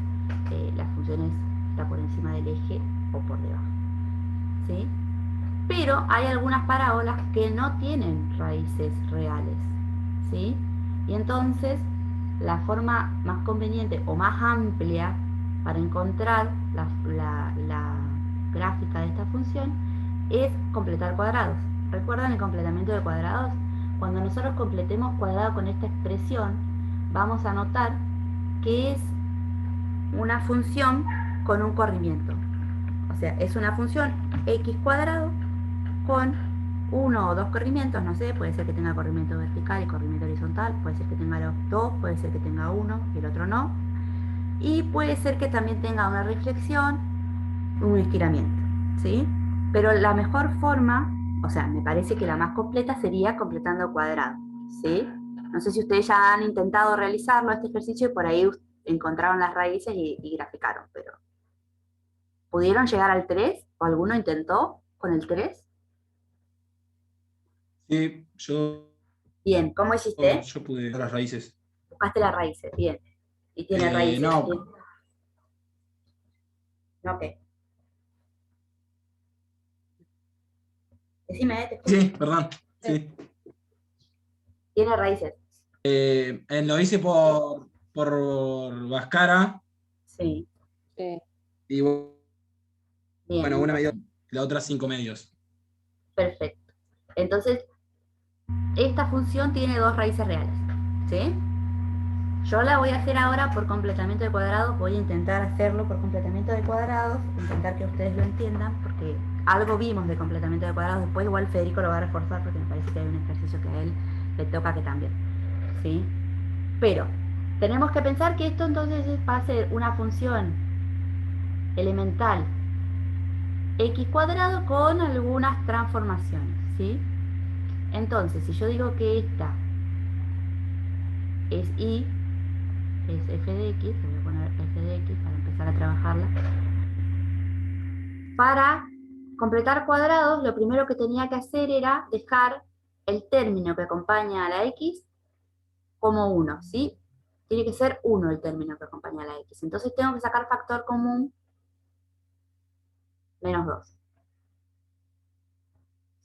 Speaker 1: las funciones está por encima del eje o por debajo, ¿sí? Pero hay algunas parábolas que no tienen raíces reales, ¿sí? Y entonces la forma más conveniente o más amplia para encontrar la gráfica de esta función es completar cuadrados. ¿Recuerdan el completamiento de cuadrados? Cuando nosotros completemos cuadrado con esta expresión, vamos a notar que es una función con un corrimiento. O sea, es una función x cuadrado con uno o dos corrimientos, no sé, puede ser que tenga corrimiento vertical y corrimiento horizontal, puede ser que tenga los dos, puede ser que tenga uno y el otro no, y puede ser que también tenga una reflexión, un estiramiento, ¿sí? Pero la mejor forma, o sea, me parece que la más completa sería completando cuadrado, ¿sí? No sé si ustedes ya han intentado realizarlo, este ejercicio, y por ahí encontraron las raíces y graficaron, pero ¿pudieron llegar al 3? ¿O alguno intentó con el 3?
Speaker 2: Sí,
Speaker 1: Bien, ¿cómo hiciste?
Speaker 2: yo pude ver las raíces.
Speaker 1: Buscaste las raíces, bien. Y tiene raíces.
Speaker 2: No,
Speaker 1: No, ¿qué? Decime, te escucho.
Speaker 2: sí, perdón. Sí.
Speaker 1: Tiene raíces.
Speaker 2: Lo hice por Vascara
Speaker 1: Sí,
Speaker 6: Sí.
Speaker 2: y
Speaker 1: bien,
Speaker 2: bueno, una medio, la otra 5 medios.
Speaker 1: perfecto. Entonces, esta función tiene dos raíces reales, ¿sí? Yo la voy a hacer ahora por completamiento de cuadrados, voy a intentar hacerlo por completamiento de cuadrados, intentar que ustedes lo entiendan, porque algo vimos de completamiento de cuadrados, después igual Federico lo va a reforzar porque me parece que hay un ejercicio que a él le toca que también, ¿sí? Pero tenemos que pensar que esto entonces va a ser una función elemental x cuadrado con algunas transformaciones, ¿sí? Entonces, si yo digo que esta es y, es f de x, voy a poner f de x para empezar a trabajarla. Para completar cuadrados, lo primero que tenía que hacer era dejar el término que acompaña a la x como 1, ¿sí? Tiene que ser 1 el término que acompaña a la x. Entonces tengo que sacar factor común menos 2.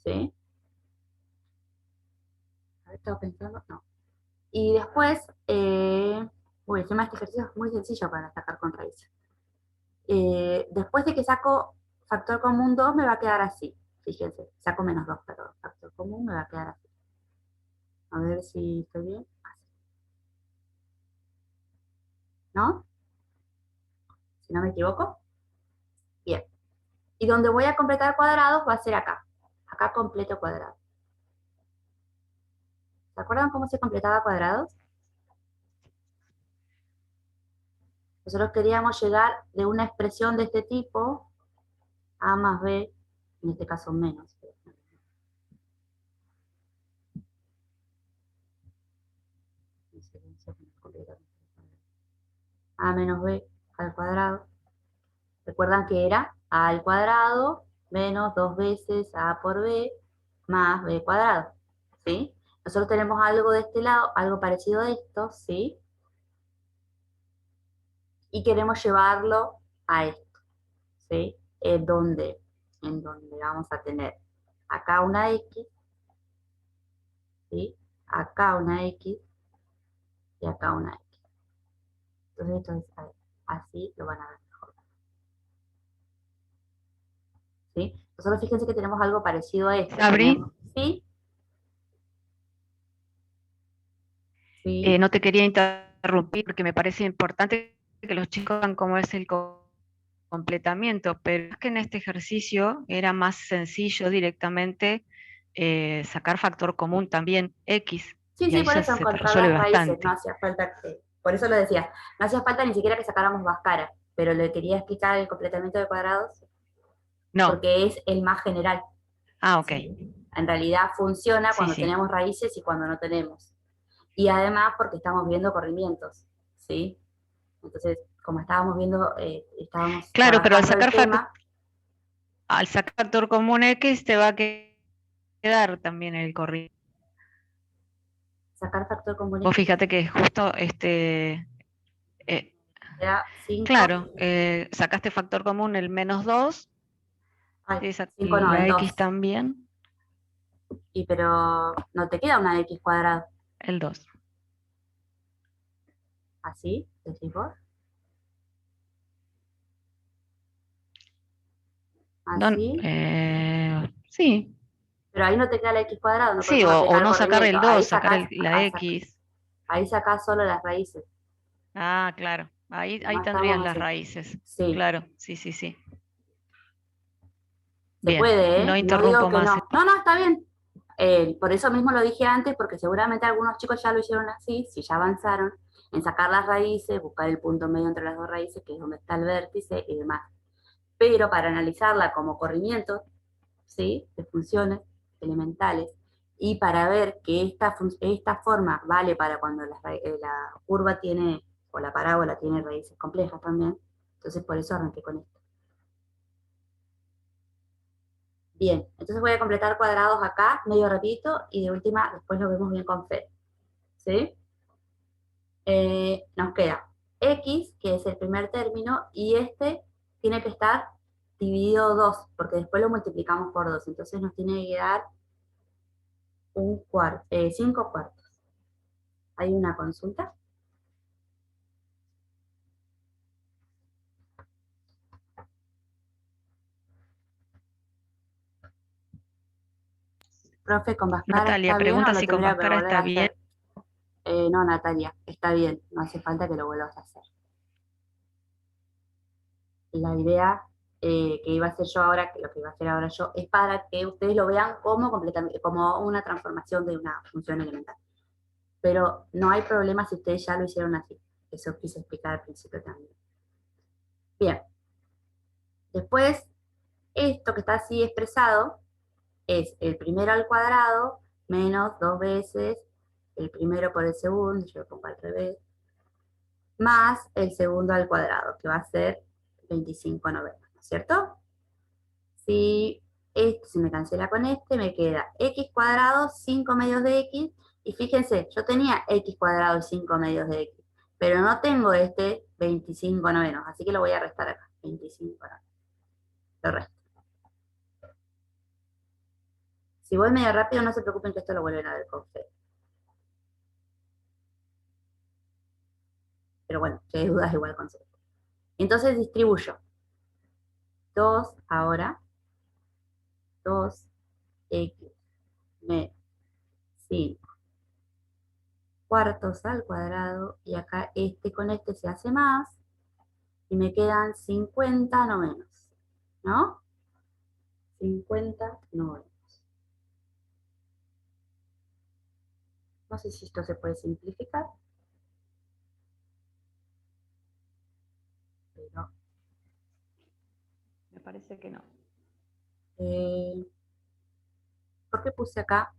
Speaker 1: ¿Sí? estaba pensando, no. Y después, el tema de este ejercicio es muy sencillo para sacar con raíces. Después de que saco factor común 2, me va a quedar así. Fíjense, saco menos 2, pero factor común me va a quedar así. A ver si estoy bien. Así. ¿No? Si no me equivoco. Bien. Y donde voy a completar cuadrados va a ser acá. Acá completo cuadrado. ¿Se acuerdan cómo se completaba cuadrados? Nosotros queríamos llegar de una expresión de este tipo, a más b, en este caso menos. A menos b al cuadrado. Recuerdan que era a al cuadrado menos 2 veces a por b más b cuadrado. ¿Sí? Nosotros tenemos algo de este lado, algo parecido a esto, ¿sí? Y queremos llevarlo a esto, ¿sí? En donde vamos a tener acá una x, ¿sí? Acá una x y acá una x. Entonces esto es así, lo van a ver mejor. ¿Sí? Nosotros fíjense que tenemos algo parecido a esto.
Speaker 3: Sabri,
Speaker 1: ¿Sí? Sí.
Speaker 3: no te quería interrumpir porque me parece importante que los chicos vean cómo es el completamiento, pero es que en este ejercicio era más sencillo directamente sacar factor común también X,
Speaker 1: Sí,
Speaker 3: y
Speaker 1: sí,
Speaker 3: ahí
Speaker 1: por
Speaker 3: ya
Speaker 1: eso
Speaker 3: se te
Speaker 1: encontrar
Speaker 3: resuelve
Speaker 1: las raíces, no
Speaker 3: bastante.
Speaker 1: hacía falta que, por eso lo decía, no hacía falta ni siquiera que sacáramos Bhaskara, pero le quería explicar el completamiento de cuadrados
Speaker 3: No,
Speaker 1: porque es el más general.
Speaker 3: ok,
Speaker 1: ¿Sí? En realidad funciona
Speaker 3: sí,
Speaker 1: cuando
Speaker 3: sí.
Speaker 1: tenemos raíces y cuando no tenemos. Y además porque estamos viendo corrimientos, ¿sí? Entonces, como estábamos viendo, estábamos
Speaker 3: Claro, pero
Speaker 1: trabajando el tema,
Speaker 3: al sacar factor común X te va a quedar también el corriente.
Speaker 1: sacar factor común
Speaker 3: Vos
Speaker 1: X
Speaker 3: fíjate que justo
Speaker 1: era 5,
Speaker 3: claro, sacaste factor común el -2,
Speaker 1: ay,
Speaker 3: y
Speaker 1: 5 no, el
Speaker 3: la
Speaker 1: 2.
Speaker 3: X también,
Speaker 1: Y pero no te queda una X cuadrado,
Speaker 3: el 2.
Speaker 1: ¿así? ¿Decís vos?
Speaker 3: No,
Speaker 1: ¿Así?
Speaker 3: sí,
Speaker 1: Pero ahí no te queda la X cuadrado, no, por
Speaker 3: sí,
Speaker 1: eso no te
Speaker 3: o
Speaker 1: queda el
Speaker 3: no sacar
Speaker 1: corrimiento.
Speaker 3: el 2, sacar la X.
Speaker 1: Ahí sacás solo las raíces.
Speaker 3: Ah, claro, ahí
Speaker 1: No
Speaker 3: tendrías
Speaker 1: estamos
Speaker 3: las
Speaker 1: así.
Speaker 3: raíces.
Speaker 1: Sí,
Speaker 3: Claro, sí, sí, sí.
Speaker 1: se
Speaker 3: Bien,
Speaker 1: puede,
Speaker 3: no
Speaker 1: ¿eh? No digo
Speaker 3: interrumpo
Speaker 1: que
Speaker 3: más.
Speaker 1: no. No, no, está bien. Por eso mismo lo dije antes, porque seguramente algunos chicos ya lo hicieron así, si ya avanzaron, en sacar las raíces, buscar el punto medio entre las dos raíces, que es donde está el vértice y demás. Pero para analizarla como corrimiento, ¿sí? De funciones elementales, y para ver que esta forma vale para cuando la curva tiene, o la parábola tiene raíces complejas también, entonces por eso arranqué con esto. Bien, entonces voy a completar cuadrados acá, medio rapidito, y de última después lo vemos bien con Fede. ¿Sí? Nos queda X, que es el primer término, y este tiene que estar dividido 2, porque después lo multiplicamos por 2, entonces nos tiene que dar 5 cuartos. ¿Hay una consulta? Profe, ¿con Bhaskara
Speaker 3: Natalia
Speaker 1: está bien o
Speaker 3: pregunta
Speaker 1: lo
Speaker 3: si con
Speaker 1: tendría que
Speaker 3: Bhaskara
Speaker 1: volver a
Speaker 3: está bien.
Speaker 1: hacer? No, Natalia, está bien, no hace falta que lo vuelvas a hacer. La idea que iba a hacer yo ahora, que lo que iba a hacer ahora yo, es para que ustedes lo vean como completamente, como una transformación de una función elemental. Pero no hay problema si ustedes ya lo hicieron así. Eso quise explicar al principio también. Bien. Después, esto que está así expresado es el primero al cuadrado menos 2 veces el primero por el segundo, yo lo pongo al revés, más el segundo al cuadrado, que va a ser 25 novenos, ¿no es cierto? Si este se me cancela con este, me queda x cuadrado, 5 medios de x, y fíjense, yo tenía x cuadrado y 5 medios de x, pero no tengo este 25 novenos, así que lo voy a restar acá, 25 novenos. Lo resto. Si voy medio rápido, no se preocupen que esto lo vuelven a ver con Fede. Pero bueno, si hay dudas igual consigo. Entonces distribuyo 2 ahora, 2x menos 5 cuartos al cuadrado, y acá este con este se hace más, y me quedan 50 novenos, ¿no? 50 novenos. No sé si esto se puede simplificar, pero
Speaker 3: Me parece que no.
Speaker 1: ¿por qué puse acá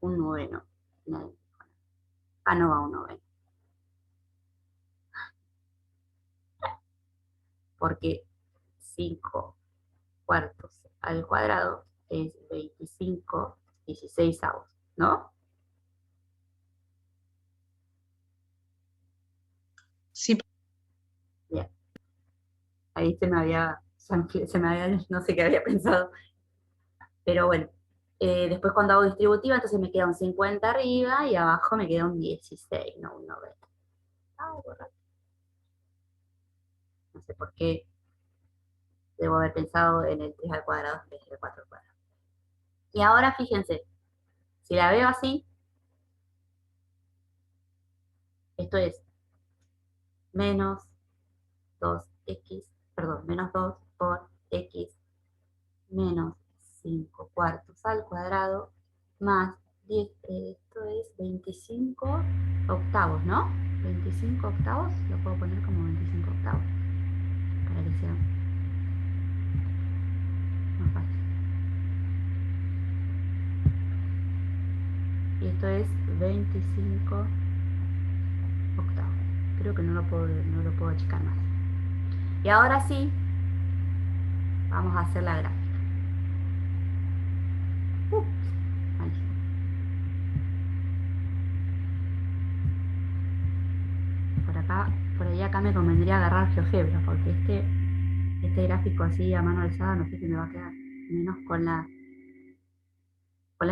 Speaker 1: un noveno? Acá no va un noveno. Porque 5 cuartos al cuadrado es 25 16avos, ¿no?
Speaker 7: Sí,
Speaker 1: Bien. Ahí no sé qué había pensado. Pero bueno, después cuando hago distributiva, entonces me queda un 50 arriba y abajo me queda un 16, no un 90. No sé por qué debo haber pensado en el 3 al cuadrado en vez del 4 al cuadrado. Y ahora fíjense, si la veo así, esto es menos 2x, perdón, menos 2 por x menos 5 cuartos al cuadrado más 10, esto es 25 octavos, ¿no? 25 octavos, lo puedo poner como 25 octavos, para que sea más fácil. Y esto es 25 octavos. Creo que no lo puedo achicar más. Y ahora sí, vamos a hacer la gráfica. Ahí está. Por ahí acá me convendría agarrar GeoGebra, porque este gráfico así a mano alzada no sé si me va a quedar, menos con la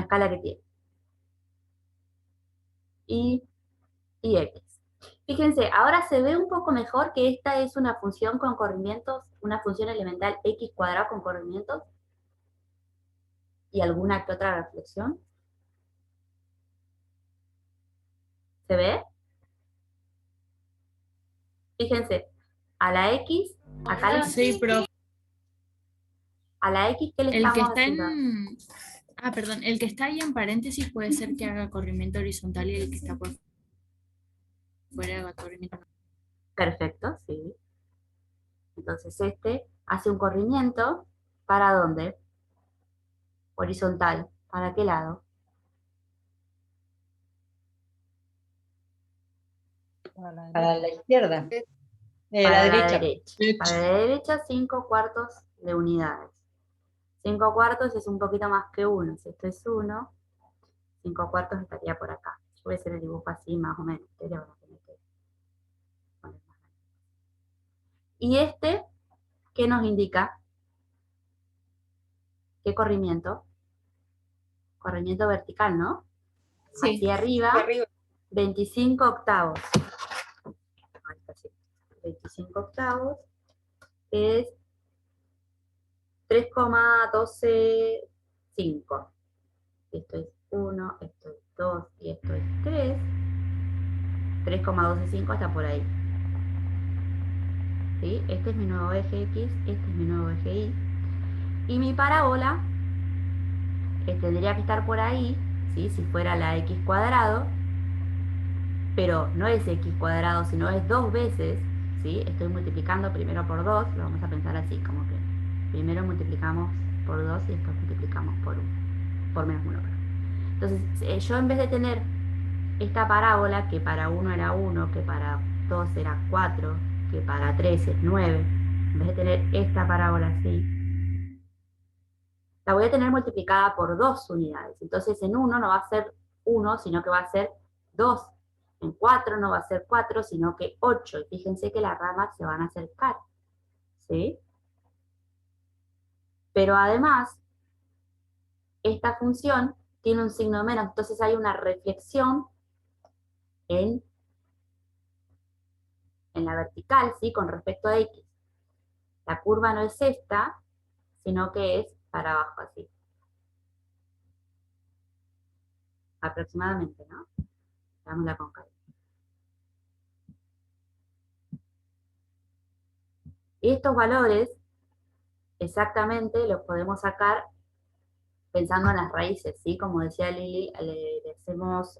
Speaker 1: escala que tiene. Y x. Fíjense, ahora se ve un poco mejor que esta es una función con corrimientos, una función elemental x cuadrado con corrimientos y alguna que otra reflexión. ¿Se ve? Fíjense, a la x, acá
Speaker 7: sí, pero
Speaker 1: a la x, ¿qué le
Speaker 7: el que
Speaker 1: estamos
Speaker 7: está
Speaker 1: haciendo?
Speaker 7: en... Ah, perdón, el que está ahí en paréntesis puede ser que haga corrimiento horizontal y el que está por fuera haga corrimiento.
Speaker 1: Perfecto, sí. Entonces este hace un corrimiento, ¿para dónde? Horizontal. ¿Para qué lado?
Speaker 8: Para la izquierda, la
Speaker 1: Para la
Speaker 8: derecha.
Speaker 1: derecha. Para la derecha, 5 cuartos de unidades. 5 cuartos es un poquito más que 1. Si esto es 1, 5 cuartos estaría por acá. Yo voy a hacer el dibujo así más o menos. Ustedes le van a tener que poner más. Y este, ¿qué nos indica? ¿Qué corrimiento? Corrimiento vertical, ¿no?
Speaker 8: Sí.
Speaker 1: Hacia arriba, 25 octavos. Ahí está, sí. 25 octavos es 3,125. Esto es 1, esto es 2 y esto es 3. 3,125 está por ahí. ¿Sí? Este es mi nuevo eje X, este es mi nuevo eje Y. Y mi parábola tendría que estar por ahí, ¿sí? Si fuera la X cuadrado, pero no es X cuadrado, sino es 2 veces, ¿sí? Estoy multiplicando primero por 2, lo vamos a pensar así, como que primero multiplicamos por 2 y después multiplicamos por 1, por menos 1. Entonces, yo en vez de tener esta parábola, que para 1 era 1, que para 2 era 4, que para 3 es 9, en vez de tener esta parábola así, la voy a tener multiplicada por 2 unidades. Entonces en 1 no va a ser 1, sino que va a ser 2. En 4 no va a ser 4, sino que 8. Y fíjense que las ramas se van a acercar. ¿Sí? Pero además, esta función tiene un signo menos. Entonces hay una reflexión en la vertical, ¿sí? Con respecto a X. La curva no es esta, sino que es para abajo, así. Aproximadamente, ¿no? Damos la con calma. Estos valores, exactamente, los podemos sacar pensando en las raíces, ¿sí? Como decía Lili, le hacemos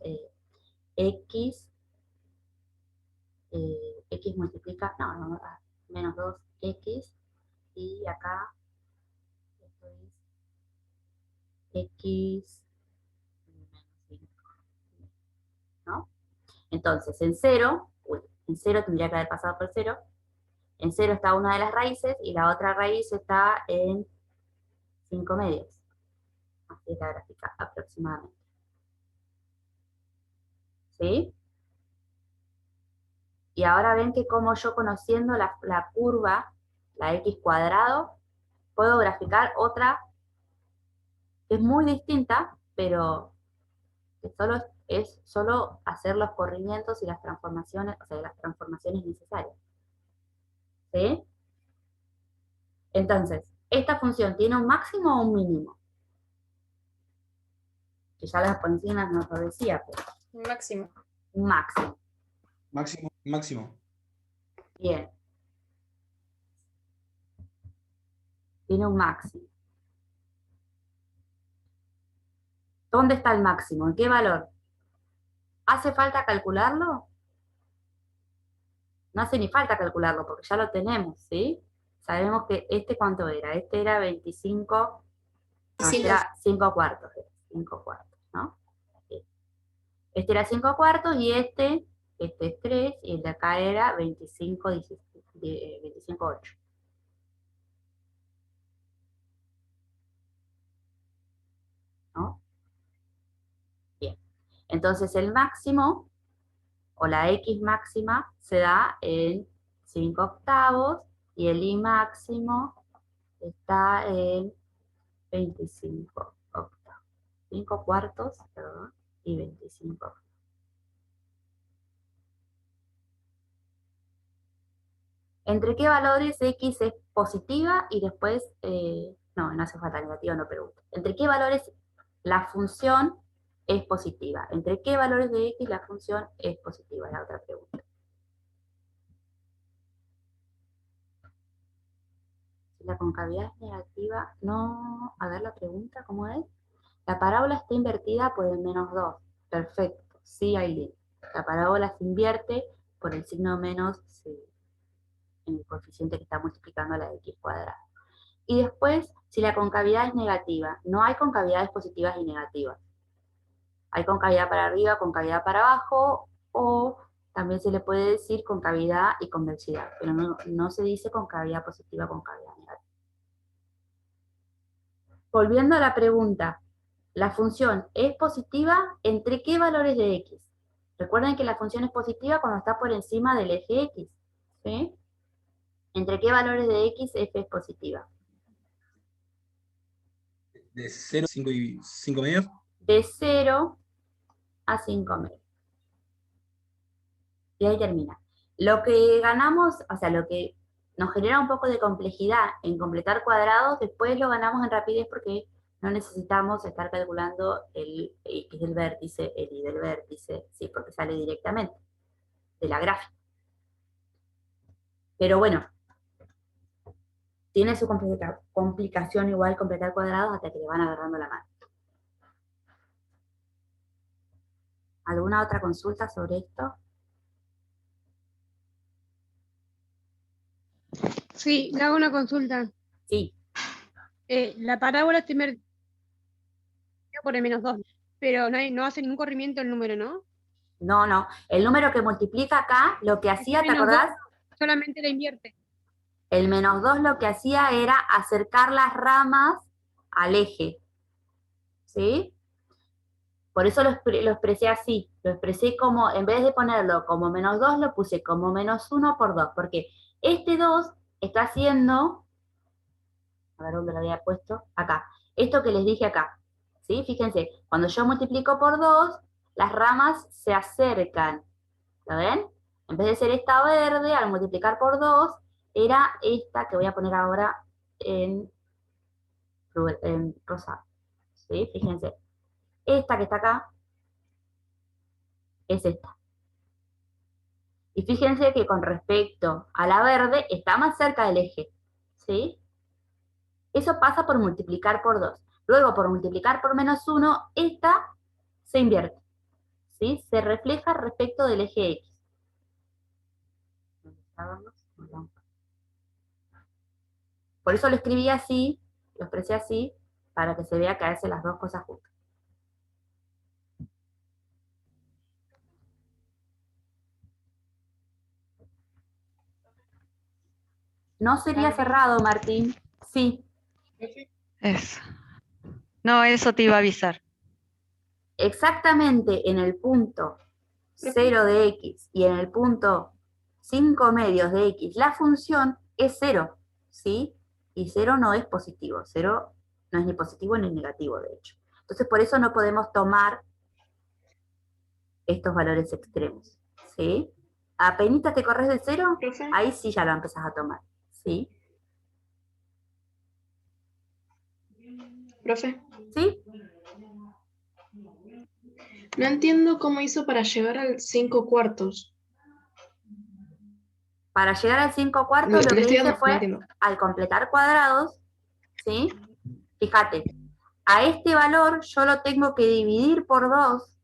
Speaker 1: X, X multiplica, no, menos 2X, y acá, esto es X menos 5, ¿no? Entonces, en 0 tendría que haber pasado por 0, en 0 está una de las raíces, y la otra raíz está en 5 medios. Así es la gráfica, aproximadamente. ¿Sí? Y ahora ven que como yo conociendo la curva, la X cuadrado, puedo graficar otra que es muy distinta, pero que es solo hacer los corrimientos y las transformaciones, o sea, las transformaciones necesarias. ¿Sí? Entonces, ¿esta función tiene un máximo o un mínimo? Que ya las ponzinas nos lo decía, pero
Speaker 6: Máximo.
Speaker 1: un máximo.
Speaker 2: Máximo, máximo.
Speaker 1: Bien. Tiene un máximo. ¿Dónde está el máximo? ¿En qué valor? ¿Hace falta calcularlo? No hace ni falta calcularlo porque ya lo tenemos, ¿sí? Sabemos que ¿cuánto era? Este era 25, no, este era 5 cuartos, 5 cuartos, ¿no? Este era 5 cuartos y este es 3 y el de acá era 25, 8. ¿No? Bien. Entonces el máximo, o la X máxima, se da en 5 octavos y el Y máximo está en 25 octavos. 5 cuartos, perdón, y 25 octavos. ¿Entre qué valores X es positiva y después, no hace falta negativa, no pregunto. ¿Entre qué valores la función es positiva? ¿Entre qué valores de X la función es positiva? Es la otra pregunta. Si la concavidad es negativa, no, a ver la pregunta, ¿cómo es? La parábola está invertida por el menos 2. Perfecto, sí, Aileen. La parábola se invierte por el signo menos, sí, en el coeficiente que está multiplicando la X cuadrada. Y después, si la concavidad es negativa, no hay concavidades positivas y negativas. Hay concavidad para arriba, concavidad para abajo, o también se le puede decir concavidad y convexidad, pero no se dice concavidad positiva, concavidad negativa. Volviendo a la pregunta, ¿la función es positiva entre qué valores de X? Recuerden que la función es positiva cuando está por encima del eje X, ¿sí? ¿Entre qué valores de X f es positiva?
Speaker 2: De 0, 5 y 5 medios.
Speaker 1: De 0 a 5 medios. Y ahí termina. Lo que ganamos, o sea, lo que nos genera un poco de complejidad en completar cuadrados, después lo ganamos en rapidez porque no necesitamos estar calculando el X del vértice, el Y del vértice, sí, porque sale directamente de la gráfica. Pero bueno, tiene su complicación igual completar cuadrados hasta que le van agarrando la mano. ¿Alguna otra consulta sobre esto?
Speaker 9: Sí, le hago una consulta.
Speaker 1: Sí.
Speaker 9: La parábola está invertida por el menos 2, pero no hace ningún corrimiento el número, ¿no?
Speaker 1: No. El número que multiplica acá, lo que hacía, ¿te
Speaker 9: Menos
Speaker 1: acordás?
Speaker 9: 2, solamente la invierte.
Speaker 1: El menos 2 lo que hacía era acercar las ramas al eje. ¿Sí? Por eso lo expresé así. Lo expresé como, en vez de ponerlo como menos 2, lo puse como menos 1 por 2. Porque este 2 está haciendo, a ver dónde lo había puesto, acá. Esto que les dije acá. ¿Sí? Fíjense, cuando yo multiplico por 2, las ramas se acercan. ¿Lo ven? En vez de ser esta verde, al multiplicar por 2, era esta que voy a poner ahora en rosado. ¿Sí? Fíjense. Esta que está acá es esta. Y fíjense que con respecto a la verde está más cerca del eje. ¿Sí? Eso pasa por multiplicar por 2. Luego, por multiplicar por -1, esta se invierte. ¿Sí? Se refleja respecto del eje X. Por eso lo escribí así, lo expresé así, para que se vea que hace las dos cosas juntas. No sería cerrado, Martín. Sí.
Speaker 3: Eso. No, eso te iba a avisar.
Speaker 1: Exactamente en el punto 0 de x y en el punto 5 medios de x, la función es 0, ¿sí? Y 0 no es positivo, 0 no es ni positivo ni negativo, de hecho. Entonces, por eso no podemos tomar estos valores extremos, ¿sí? Apenas te corres de 0, ahí sí ya lo empezás a tomar, ¿sí?
Speaker 10: Profe,
Speaker 1: ¿Sí?
Speaker 10: no entiendo cómo hizo para llegar al 5/4.
Speaker 1: Para llegar al 5/4
Speaker 10: Lo
Speaker 1: lo que
Speaker 10: estoy
Speaker 1: hice
Speaker 10: dando, no
Speaker 1: fue,
Speaker 10: entiendo.
Speaker 1: al completar cuadrados, ¿sí? Fíjate, a este valor yo lo tengo que dividir por 2,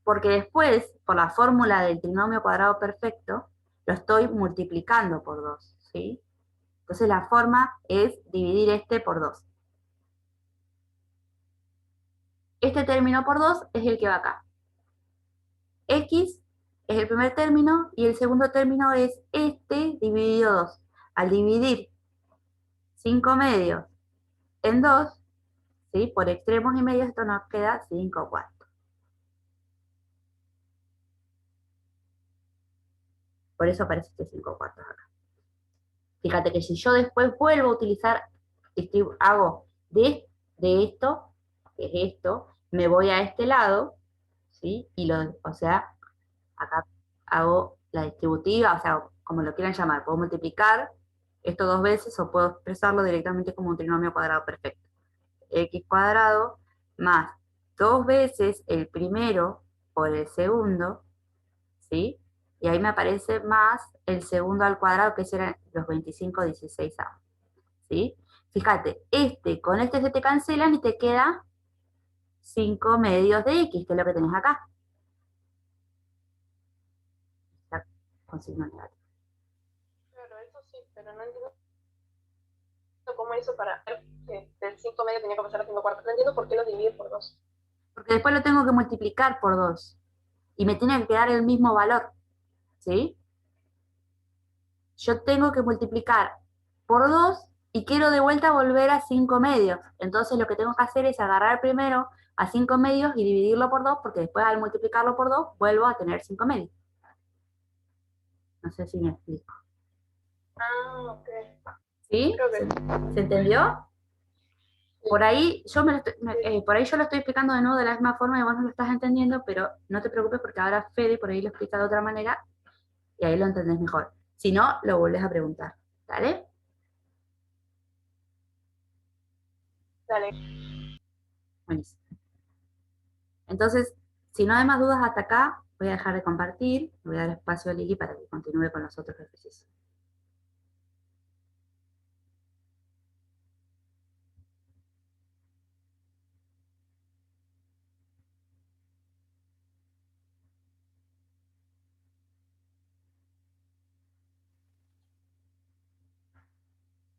Speaker 1: porque después, por la fórmula del trinomio cuadrado perfecto, lo estoy multiplicando por 2, ¿sí? Entonces la forma es dividir este por 2. Este término por 2 es el que va acá. X es el primer término y el segundo término es este dividido 2. Al dividir 5 medios en 2, ¿sí? Por extremos y medios, esto nos queda 5/4. Por eso aparece este 5/4 acá. Fíjate que si yo después vuelvo a utilizar, hago de esto, que es esto, me voy a este lado, ¿sí? O sea, acá hago la distributiva, o sea, como lo quieran llamar, puedo multiplicar esto 2 veces o puedo expresarlo directamente como un trinomio cuadrado perfecto. X cuadrado más 2 veces el primero por el segundo, ¿sí? Y ahí me aparece más el segundo al cuadrado, que serán los 25/16, ¿sí? Fíjate, con este se te cancelan y te queda 5 medios de x, que es lo que tenés acá. Está con signo negativo.
Speaker 6: Claro, eso sí, pero no entiendo cómo hizo para ver que del 5 medio tenía que pasar a 5/4. No entiendo por qué lo dividir por 2.
Speaker 1: Porque después lo tengo que multiplicar por 2. Y me tiene que quedar el mismo valor, ¿sí? Yo tengo que multiplicar por 2 y quiero de vuelta volver a 5 medios. Entonces lo que tengo que hacer es agarrar primero a 5 medios y dividirlo por 2, porque después al multiplicarlo por 2 vuelvo a tener 5 medios. No sé si me explico.
Speaker 6: Ah, ok.
Speaker 1: ¿Sí?
Speaker 6: Creo que
Speaker 1: ¿Se entendió? Por ahí, por ahí yo lo estoy explicando de nuevo de la misma forma y vos no lo estás entendiendo, pero no te preocupes porque ahora Fede por ahí lo explica de otra manera y ahí lo entendés mejor. Si no, lo volvés a preguntar. ¿Dale?
Speaker 6: Dale.
Speaker 1: Buenísimo. Entonces, si no hay más dudas hasta acá, voy a dejar de compartir, voy a dar espacio a Lili para que continúe con los otros ejercicios.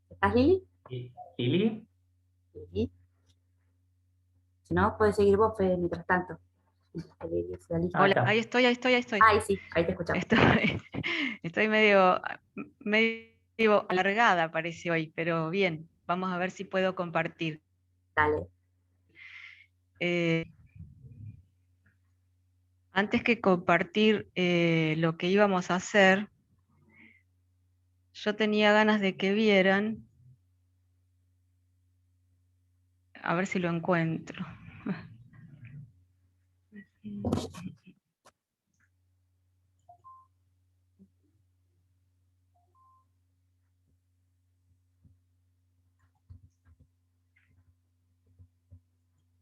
Speaker 1: ¿Estás, Lili?
Speaker 4: ¿Lili?
Speaker 1: Lili. Si no, puedes seguir vos, Fede, mientras tanto.
Speaker 3: Hola,
Speaker 4: está.
Speaker 3: ahí estoy.
Speaker 1: Ahí sí, ahí te escuchamos.
Speaker 3: Estoy medio alargada, parece hoy, pero bien, vamos a ver si puedo compartir.
Speaker 1: Dale.
Speaker 3: Antes que compartir lo que íbamos a hacer, yo tenía ganas de que vieran, a ver si lo encuentro.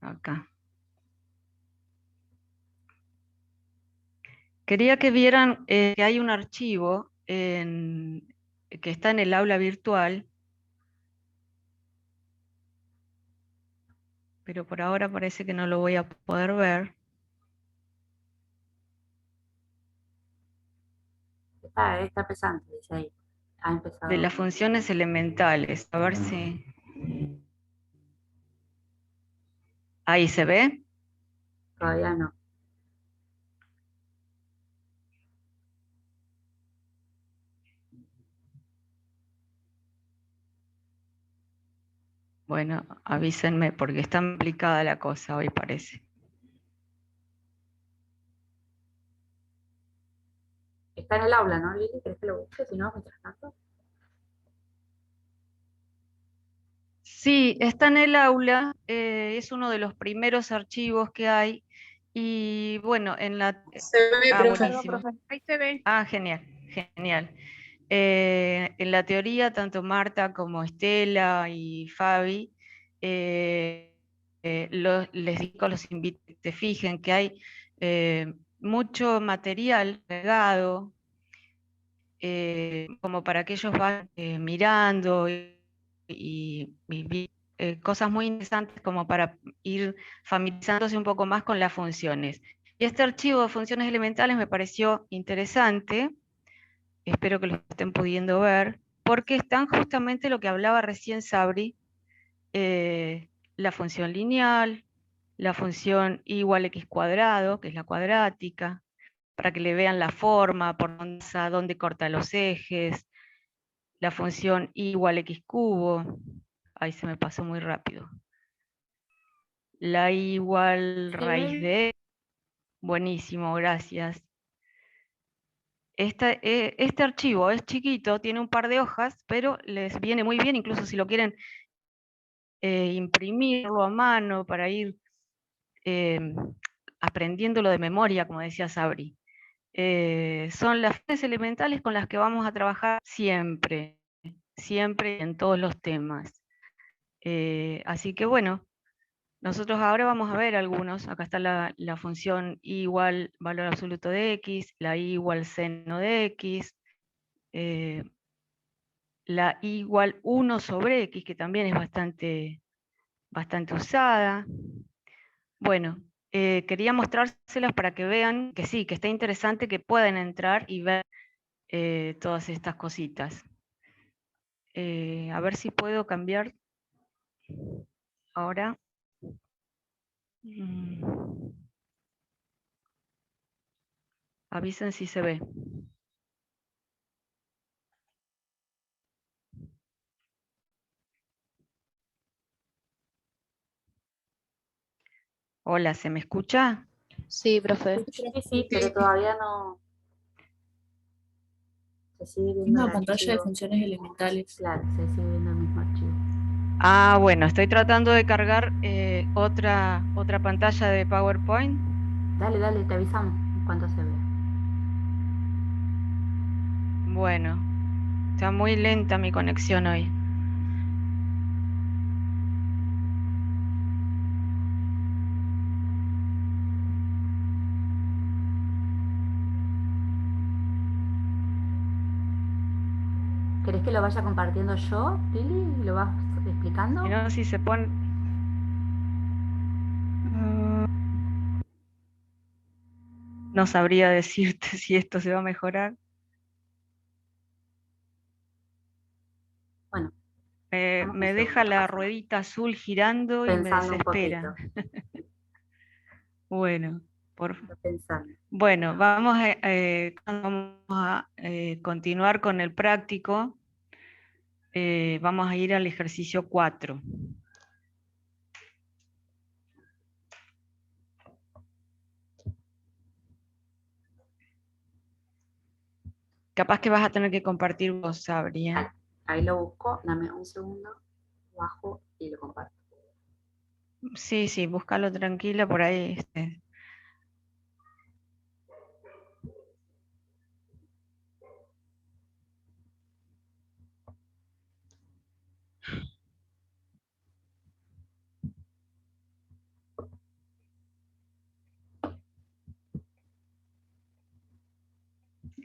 Speaker 3: acá. Quería que vieran que hay un archivo que está en el aula virtual, pero por ahora parece que no lo voy a poder ver.
Speaker 1: Está empezando, dice ahí. Ha empezado.
Speaker 3: De las funciones elementales. A ver si... Ahí se ve.
Speaker 1: Todavía no.
Speaker 3: Bueno, avísenme porque está complicada la cosa hoy parece.
Speaker 1: Está en el aula, ¿no, Lili? ¿Querés que lo busque? Si no, mientras tanto.
Speaker 3: Sí, está en el aula, es uno de los primeros archivos que hay y bueno, en la...
Speaker 10: Se ve, profe.
Speaker 3: buenísimo.
Speaker 9: Ahí se ve.
Speaker 3: Ah, genial, genial. En la teoría, tanto Marta como Estela y Fabi, los invito a que se fijen que hay mucho material pegado, como para que ellos vayan mirando y cosas muy interesantes como para ir familiarizándose un poco más con las funciones. Y este archivo de funciones elementales me pareció interesante, espero que lo estén pudiendo ver, porque están justamente lo que hablaba recién Sabri, la función lineal, la función y igual a x cuadrado, que es la cuadrática, para que le vean la forma, por dónde corta los ejes, la función y igual a x cubo, ahí se me pasó muy rápido, la y igual raíz de, buenísimo, gracias. Este archivo es chiquito, tiene un par de hojas, pero les viene muy bien, incluso si lo quieren imprimirlo a mano para ir aprendiéndolo de memoria, como decía Sabri. Son las funciones elementales con las que vamos a trabajar siempre, siempre en todos los temas. Así que bueno, nosotros ahora vamos a ver algunos. Acá está la función y igual valor absoluto de x, la y igual seno de x, la y igual 1 sobre x, que también es bastante usada. Bueno, quería mostrárselas para que vean que sí, que está interesante, que pueden entrar y ver todas estas cositas. A ver si puedo cambiar ahora. Avisen si se ve. Hola, ¿se me escucha?
Speaker 11: Sí, profe.
Speaker 1: Sí, pero todavía no. Se sigue viendo
Speaker 10: Una
Speaker 1: el
Speaker 10: pantalla de
Speaker 1: archivo.
Speaker 10: funciones elementales.
Speaker 1: Claro, se sigue viendo el mismo archivo.
Speaker 3: Ah, bueno, estoy tratando de cargar otra pantalla de PowerPoint.
Speaker 1: Dale, dale, te avisamos en cuanto se vea.
Speaker 3: Bueno, está muy lenta mi conexión hoy.
Speaker 1: ¿Querés que lo vaya compartiendo yo, Lili? ¿Lo vas explicando?
Speaker 3: Si no, si se pone... No sabría decirte si esto se va a mejorar.
Speaker 1: Bueno.
Speaker 3: Me deja la ruedita azul girando y me
Speaker 1: Pensando un
Speaker 3: desespera. Bueno,
Speaker 1: Pensando.
Speaker 3: bueno, vamos a continuar con el práctico. Vamos a ir al ejercicio 4. Capaz que vas a tener que compartir vos, Sabri.
Speaker 1: Ahí lo busco, dame un segundo, bajo y lo comparto.
Speaker 3: Sí, sí, búscalo tranquila por ahí.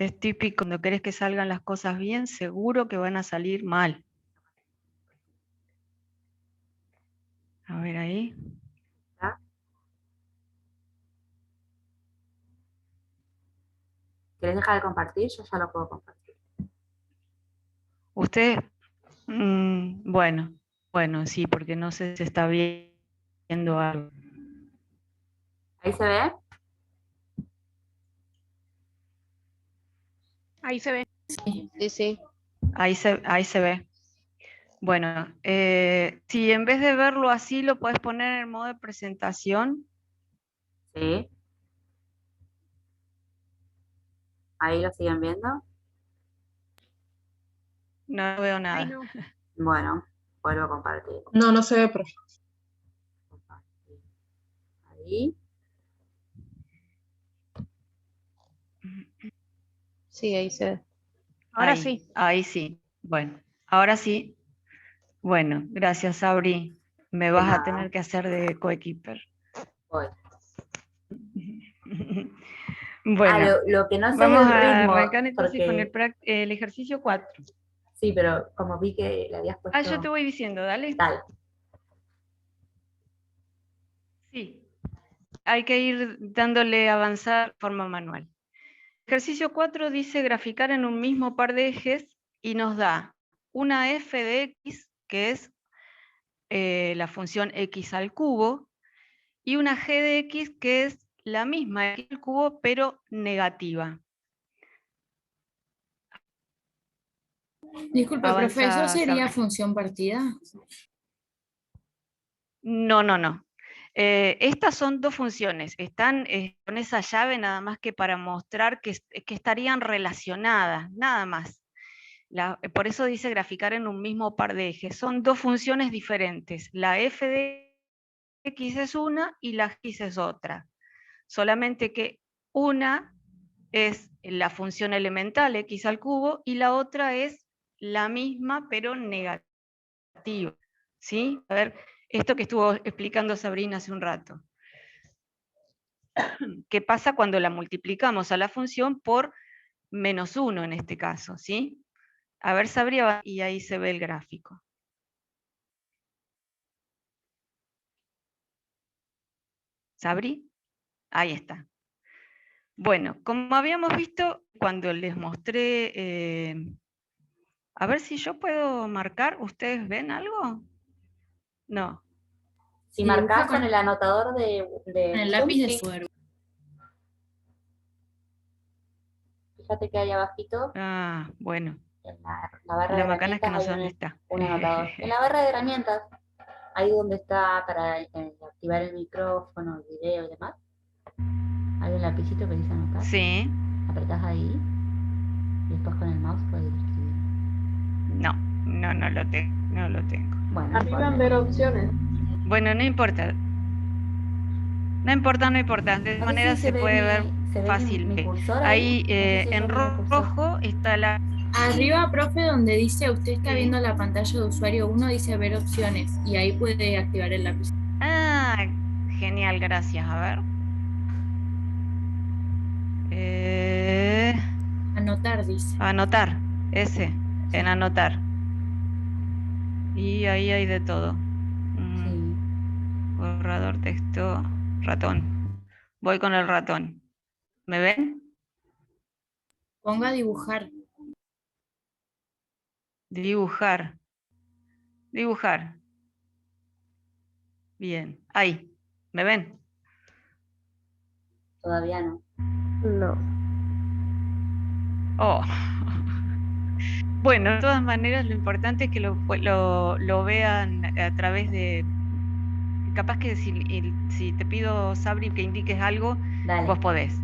Speaker 3: Es típico cuando querés que salgan las cosas bien, seguro que van a salir mal. A ver ahí.
Speaker 1: ¿Está? ¿Querés dejar de compartir? Yo ya lo puedo compartir.
Speaker 3: Usted, bueno, sí, porque no sé si se está viendo algo.
Speaker 1: ¿Ahí se ve?
Speaker 9: Ahí se ve.
Speaker 6: Sí, sí.
Speaker 3: Ahí se ve. Bueno, si en vez de verlo así lo puedes poner en el modo de presentación.
Speaker 1: Sí. ¿Ahí lo siguen viendo?
Speaker 3: No veo
Speaker 9: Ahí
Speaker 3: nada.
Speaker 9: no.
Speaker 1: Bueno, vuelvo a compartir.
Speaker 10: No, no se ve, profe.
Speaker 1: Ahí.
Speaker 6: Sí, ahí se ve.
Speaker 9: Ahora
Speaker 3: Ahí,
Speaker 9: sí.
Speaker 3: ahí sí. Bueno, ahora sí. Bueno, gracias, Sabri. Me vas a
Speaker 1: nada.
Speaker 3: tener que hacer de coequiper.
Speaker 1: Voy.
Speaker 3: Bueno,
Speaker 1: Lo que no sé es
Speaker 3: vamos
Speaker 1: el
Speaker 3: a
Speaker 1: ritmo,
Speaker 3: arrancar entonces con
Speaker 1: porque
Speaker 3: el ejercicio 4.
Speaker 1: sí, pero como vi que le habías puesto
Speaker 3: Yo te voy diciendo, dale.
Speaker 1: tal.
Speaker 3: Sí, hay que ir dándole avanzar de forma manual. Ejercicio 4 dice graficar en un mismo par de ejes y nos da una f de x, que es la función x al cubo, y una g de x, que es la misma x al cubo, pero negativa.
Speaker 7: Disculpe,
Speaker 3: Avanza,
Speaker 7: profe, ¿eso sería
Speaker 3: Sabri.
Speaker 7: función partida?
Speaker 3: No. Estas son dos funciones. Están con esa llave nada más que para mostrar que estarían relacionadas, nada más. Por eso dice graficar en un mismo par de ejes. Son dos funciones diferentes. La f de x es una y la x es otra. Solamente que una es la función elemental x al cubo y la otra es la misma pero negativa. ¿Sí? A ver, esto que estuvo explicando Sabrina hace un rato. ¿Qué pasa cuando la multiplicamos a la función por -1 en este caso? ¿Sí? A ver, Sabria, y ahí se ve el gráfico. ¿Sabri? Ahí está. Bueno, como habíamos visto cuando les mostré, a ver si yo puedo marcar, ¿ustedes ven algo? No.
Speaker 1: Si
Speaker 7: Sí,
Speaker 1: marcás
Speaker 7: dibuja
Speaker 1: con el anotador de
Speaker 7: Con el
Speaker 1: Zoom,
Speaker 7: lápiz de
Speaker 1: sí.
Speaker 7: fuego.
Speaker 1: Fíjate que ahí abajito,
Speaker 3: Ah, bueno.
Speaker 1: en la barra
Speaker 3: La
Speaker 1: de
Speaker 3: macana es que
Speaker 1: herramientas,
Speaker 3: no sé
Speaker 1: hay
Speaker 3: dónde está.
Speaker 1: un anotador. En la barra de herramientas, ahí donde está para activar el micrófono, el video y demás, hay un lapicito que dice anotar.
Speaker 3: Sí.
Speaker 1: Apretás ahí y después con el mouse puedes escribir.
Speaker 3: No lo tengo. No lo tengo.
Speaker 1: Bueno,
Speaker 6: Arriba en ver opciones.
Speaker 3: Bueno, no importa. No importa. De todas
Speaker 1: no sé
Speaker 3: maneras
Speaker 1: si
Speaker 3: se puede ver
Speaker 1: se ve mi
Speaker 3: fácilmente.
Speaker 1: cursor
Speaker 3: Ahí
Speaker 1: ahí. No sé si
Speaker 3: en
Speaker 1: se ve mi cursor.
Speaker 3: rojo está la...
Speaker 7: Arriba, profe, donde dice usted está
Speaker 3: Sí.
Speaker 7: viendo la pantalla de usuario 1, dice ver opciones y ahí puede activar el lápiz.
Speaker 3: Ah, genial, gracias. A ver.
Speaker 7: Anotar, dice.
Speaker 3: Anotar, ese, en anotar. Y ahí hay de todo.
Speaker 1: Sí.
Speaker 3: Borrador, texto, ratón. Voy con el ratón. ¿Me ven?
Speaker 7: Ponga dibujar.
Speaker 3: Dibujar. Dibujar. Bien, ahí. ¿Me ven?
Speaker 1: Todavía no.
Speaker 6: No.
Speaker 3: Oh. Bueno, de todas maneras, lo importante es que lo vean a través de... Capaz que si te pido, Sabri, que indiques algo,
Speaker 1: Dale.
Speaker 3: vos podés.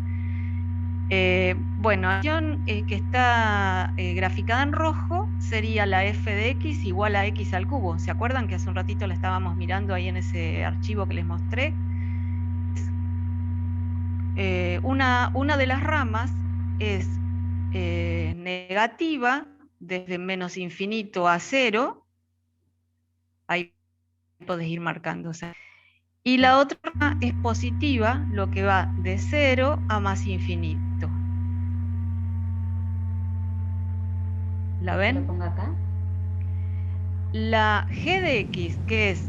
Speaker 3: Bueno, la acción que está graficada en rojo sería la f de x igual a x al cubo. ¿Se acuerdan que hace un ratito la estábamos mirando ahí en ese archivo que les mostré? Una de las ramas es negativa desde menos infinito a 0. Ahí podés ir marcando. Y la otra es positiva, lo que va de 0 a más infinito. ¿La
Speaker 1: Lo
Speaker 3: ven?
Speaker 1: pongo acá.
Speaker 3: La g de x, que es,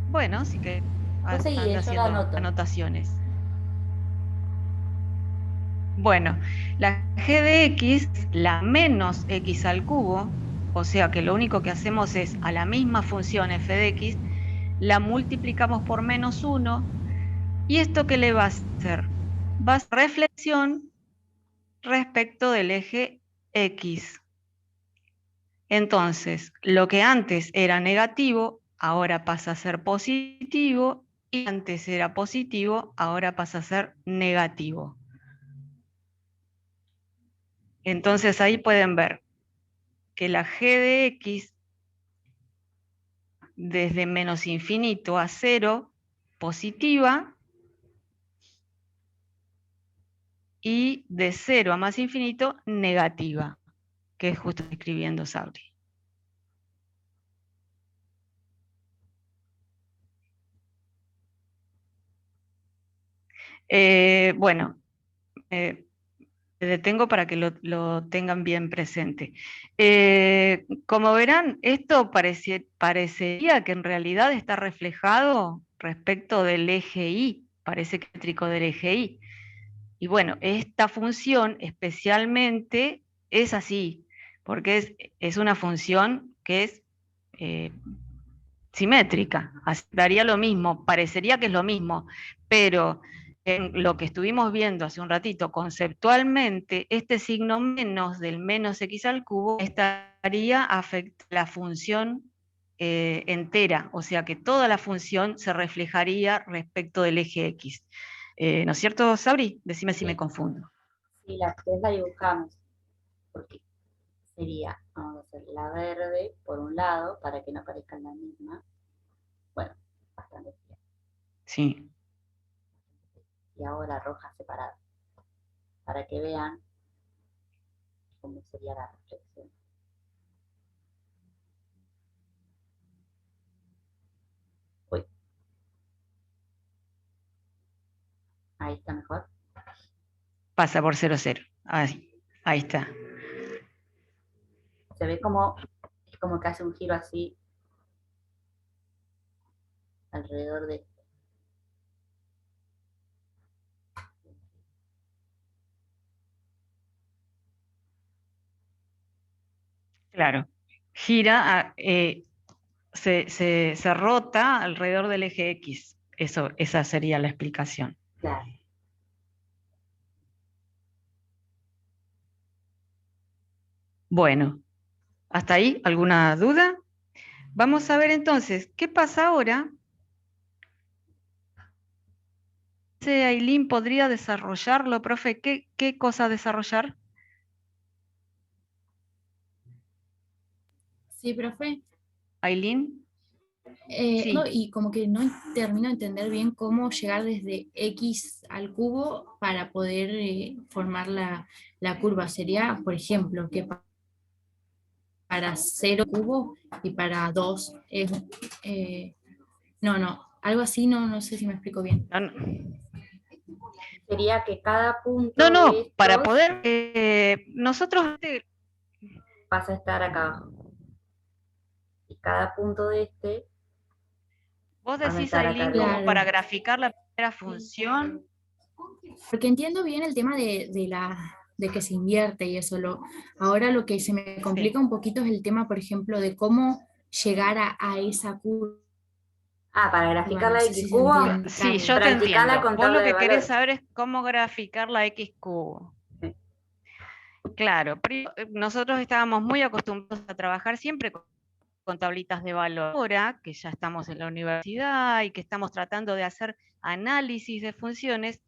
Speaker 3: bueno, sí que
Speaker 1: Vos seguí,
Speaker 3: anda
Speaker 1: yo la
Speaker 3: haciendo
Speaker 1: anoto.
Speaker 3: anotaciones. Bueno, la g de x es la menos x al cubo, o sea que lo único que hacemos es a la misma función f de x, la multiplicamos por menos 1, ¿y esto qué le va a hacer? Va a ser reflexión respecto del eje x. Entonces, lo que antes era negativo, ahora pasa a ser positivo, y antes era positivo, ahora pasa a ser negativo. Entonces ahí pueden ver que la g de x desde menos infinito a 0, positiva, y de 0 a más infinito, negativa, que es justo escribiendo Sabri. Bueno, me detengo para que lo tengan bien presente. Como verán, esto parecería que en realidad está reflejado respecto del eje Y, parece que es métrico del eje Y. Y bueno, esta función especialmente es así, porque es una función que es simétrica, daría lo mismo, parecería que es lo mismo, pero en lo que estuvimos viendo hace un ratito, conceptualmente, este signo menos del menos x al cubo estaría afectando la función entera, o sea que toda la función se reflejaría respecto del eje x. ¿No es cierto, Sabri? Decime si me confundo.
Speaker 1: Sí, la que la dibujamos. Porque sería, vamos a hacer la verde por un lado, para que no parezcan la misma. Bueno, bastante bien.
Speaker 3: Sí.
Speaker 1: Y ahora roja separada. Para que vean cómo sería la reflexión. Uy. Ahí está mejor.
Speaker 3: Pasa por 0, 0. Ahí está.
Speaker 1: Se ve como, es como que hace un giro así alrededor de...
Speaker 3: Claro. Gira, se rota alrededor del eje X. Esa sería la explicación.
Speaker 1: Claro.
Speaker 3: Bueno, ¿hasta ahí alguna duda? Vamos a ver entonces, ¿qué pasa ahora? Ailín podría desarrollarlo, profe. ¿Qué cosa desarrollar?
Speaker 7: Sí, profe.
Speaker 3: Ailín. Sí.
Speaker 7: No, y como que no termino de entender bien cómo llegar desde x al cubo para poder formar la curva. Sería, por ejemplo, que para 0 cubo y para 2 es... no, algo así, no sé si me explico bien.
Speaker 3: No.
Speaker 1: Sería que cada punto
Speaker 3: No,
Speaker 1: de estos
Speaker 3: para poder... nosotros...
Speaker 1: pasa a estar acá abajo. Y cada punto de este...
Speaker 3: Vos decís, Ailín, como para graficar la primera función.
Speaker 7: Porque entiendo bien el tema de que se invierte y eso. Ahora lo que se me complica un poquito es el tema, por ejemplo, de cómo llegar a esa curva.
Speaker 1: Ah, para graficar la X cubo.
Speaker 3: Sí, yo te entiendo. Vos lo que querés saber es cómo graficar la X cubo.
Speaker 1: Sí.
Speaker 3: Claro, nosotros estábamos muy acostumbrados a trabajar siempre con tablitas de valor. Ahora que ya estamos en la universidad y que estamos tratando de hacer análisis de funciones,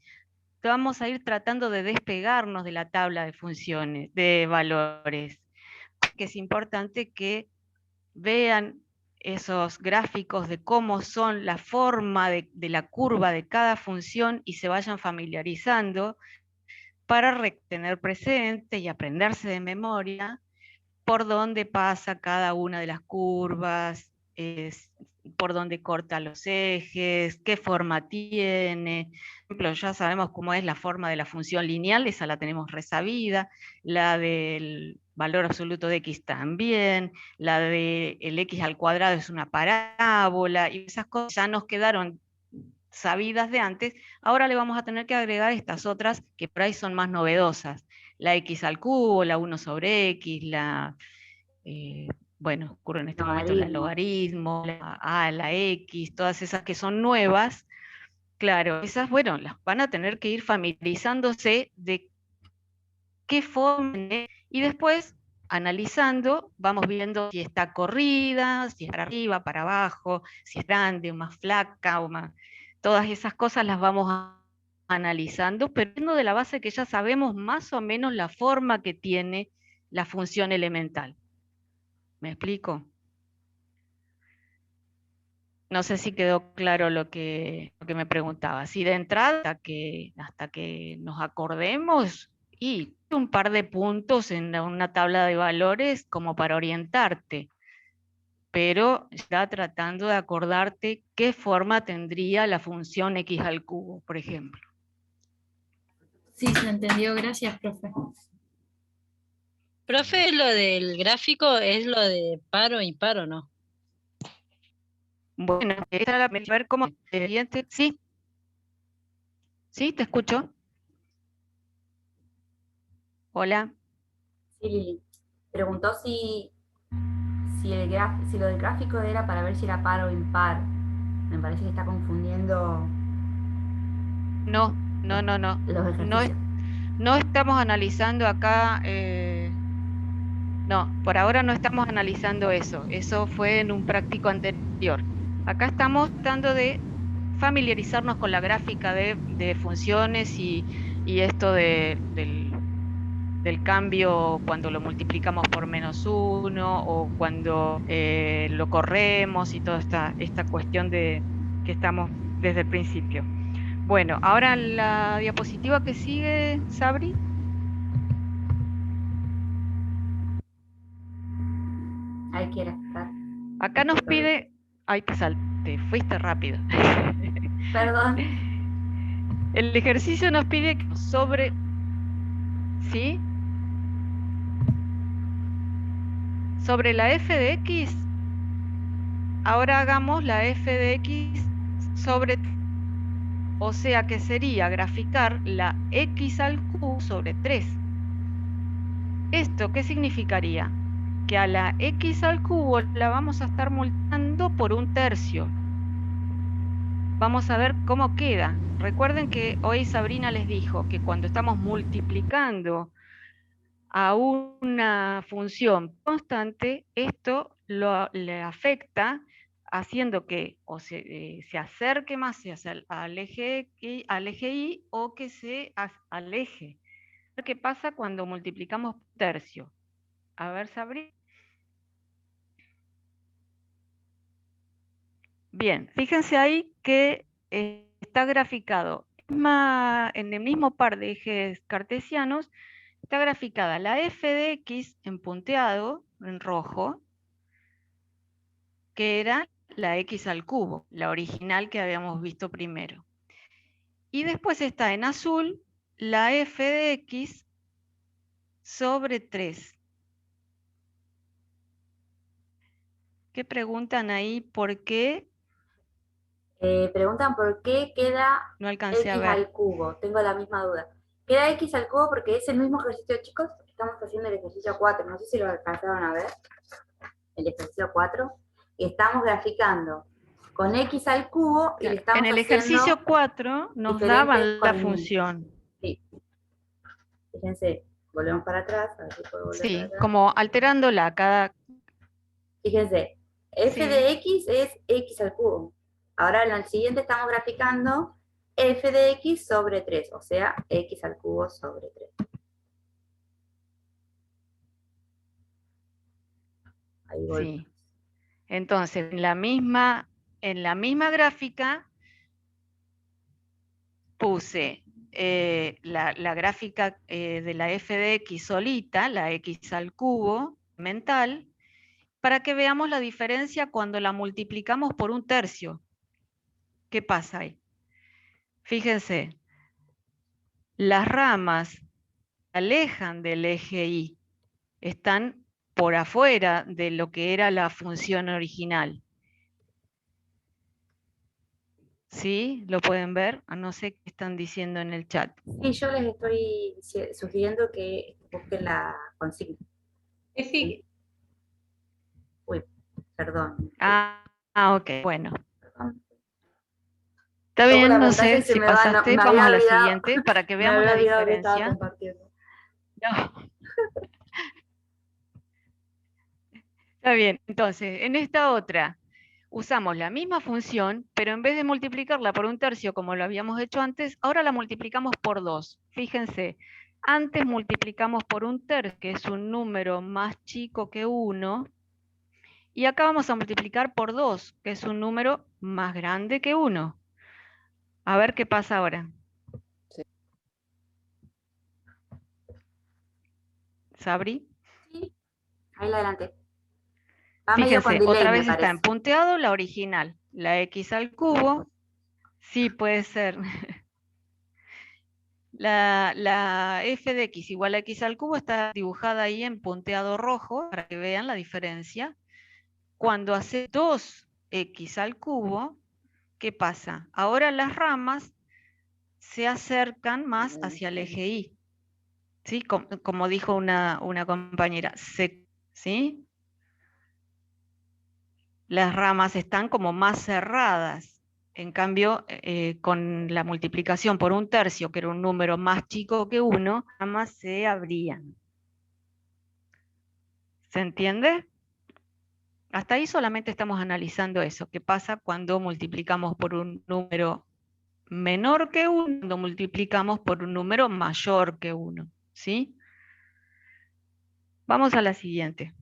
Speaker 3: vamos a ir tratando de despegarnos de la tabla de funciones, de valores. Que es importante que vean esos gráficos de cómo son la forma de la curva de cada función y se vayan familiarizando para tener presente y aprenderse de memoria por dónde pasa cada una de las curvas, por dónde corta los ejes, qué forma tiene. Por ejemplo, ya sabemos cómo es la forma de la función lineal, esa la tenemos resabida, la del valor absoluto de x también, la del x al cuadrado es una parábola, y esas cosas ya nos quedaron sabidas de antes. Ahora le vamos a tener que agregar estas otras que por ahí son más novedosas, la x al cubo, la 1 sobre x, la... bueno, ocurre en este momento el logaritmo, la X, todas esas que son nuevas, claro, esas, bueno, las van a tener que ir familiarizándose de qué forma, y después, analizando, vamos viendo si está corrida, si es para arriba, para abajo, si es grande o más flaca, o más, todas esas cosas las vamos analizando, pero partiendo de la base que ya sabemos más o menos la forma que tiene la función elemental. ¿Me explico? No sé si quedó claro lo que me preguntaba. Si de entrada, hasta que nos acordemos, y un par de puntos en una tabla de valores como para orientarte, pero ya tratando de acordarte qué forma tendría la función x al cubo, por ejemplo.
Speaker 7: Sí, se entendió. Gracias, profe.
Speaker 8: Profe, lo del gráfico es lo de par o impar, ¿o no?
Speaker 3: Bueno, esta es la primera, ver cómo siguiente. Sí. Sí, te escucho. Hola.
Speaker 1: Sí, Lili. Preguntó si lo del gráfico era para ver si era par o impar. Me parece que está confundiendo
Speaker 3: No.
Speaker 1: los ejercicios.
Speaker 3: No estamos analizando acá, no, por ahora no estamos analizando eso. Eso fue en un práctico anterior. Acá estamos tratando de familiarizarnos con la gráfica de funciones y esto del cambio cuando lo multiplicamos por -1 o cuando lo corremos y toda esta cuestión de que estamos desde el principio. Bueno, ahora la diapositiva que sigue, Sabri.
Speaker 1: Ahí quiere estar.
Speaker 3: Acá nos pide... Ay, te salté, fuiste rápido.
Speaker 1: Perdón.
Speaker 3: El ejercicio nos pide que sobre... ¿Sí? Sobre la f de x, ahora hagamos la f de x sobre... O sea que sería graficar la x al cubo sobre 3. ¿Esto qué significaría? Que a la x al cubo la vamos a estar multiplicando por 1/3. Vamos a ver cómo queda. Recuerden que hoy Sabrina les dijo que cuando estamos multiplicando a una función constante, esto le afecta haciendo que o se acerque más al eje Y o que se aleje. ¿Qué pasa cuando multiplicamos tercio? A ver, Sabrina. Bien, fíjense ahí que está graficado en el mismo par de ejes cartesianos, está graficada la f de x en punteado, en rojo, que era la x al cubo, la original que habíamos visto primero. Y después está en azul la f de x sobre 3. ¿Qué preguntan ahí? ¿Por qué?
Speaker 1: Preguntan por qué queda
Speaker 3: No alcancé a
Speaker 1: x
Speaker 3: ver.
Speaker 1: al cubo. Tengo la misma duda. Queda x al cubo porque es el mismo ejercicio, chicos. Estamos haciendo el ejercicio 4. No sé si lo alcanzaron a ver. El ejercicio 4. Y estamos graficando con x al cubo y le estamos
Speaker 3: en el ejercicio 4 nos daban la función.
Speaker 1: Sí. Fíjense, volvemos para atrás. A ver si puedo volver
Speaker 3: Sí,
Speaker 1: para atrás.
Speaker 3: como alterándola cada...
Speaker 1: Fíjense, f
Speaker 3: Sí.
Speaker 1: de x es x al cubo. Ahora en el siguiente estamos graficando f de x sobre 3, o sea, x al cubo sobre 3. Ahí voy.
Speaker 3: Sí. Entonces, en la misma gráfica puse la gráfica de la f de x solita, la x al cubo mental, para que veamos la diferencia cuando la multiplicamos por 1/3. ¿Qué pasa ahí? Fíjense, las ramas se alejan del eje Y, están por afuera de lo que era la función original. ¿Sí? ¿Lo pueden ver? No sé qué están diciendo en el chat.
Speaker 1: Sí, yo les estoy sugiriendo que busquen la consigna.
Speaker 11: Sí.
Speaker 1: Uy, perdón.
Speaker 3: Ok, bueno.
Speaker 1: Perdón.
Speaker 3: Está
Speaker 1: Tomo
Speaker 3: bien,
Speaker 1: la
Speaker 3: no
Speaker 1: pantalla
Speaker 3: sé
Speaker 1: y se
Speaker 3: si
Speaker 1: me va,
Speaker 3: pasaste,
Speaker 1: me
Speaker 3: vamos
Speaker 1: había
Speaker 3: a la
Speaker 1: olvidado.
Speaker 3: siguiente para que
Speaker 1: Me
Speaker 3: veamos
Speaker 1: había
Speaker 3: la
Speaker 1: olvidado que estaba
Speaker 3: diferencia.
Speaker 1: compartiendo.
Speaker 3: No. Está bien, entonces, en esta otra usamos la misma función, pero en vez de multiplicarla por 1/3 como lo habíamos hecho antes, ahora la multiplicamos por 2. Fíjense, antes multiplicamos por 1/3, que es un número más chico que 1, y acá vamos a multiplicar por 2, que es un número más grande que 1. A ver qué pasa ahora. ¿Sabri?
Speaker 1: Sí, ahí adelante. Va medio con
Speaker 3: Fíjense,
Speaker 1: delay,
Speaker 3: otra
Speaker 1: me
Speaker 3: vez está
Speaker 1: parece.
Speaker 3: en punteado la original, la x al cubo. Sí, puede ser. La f de x igual a x al cubo está dibujada ahí en punteado rojo para que vean la diferencia. Cuando hace 2x al cubo, ¿qué pasa? Ahora las ramas se acercan más hacia el eje Y. ¿Sí? Como dijo una compañera. ¿Sí? Las ramas están como más cerradas. En cambio, con la multiplicación por 1/3, que era un número más chico que 1, las ramas se abrían. ¿Se entiende? Hasta ahí solamente estamos analizando eso. ¿Qué pasa cuando multiplicamos por un número menor que 1, cuando multiplicamos por un número mayor que 1? ¿Sí? Vamos a la siguiente.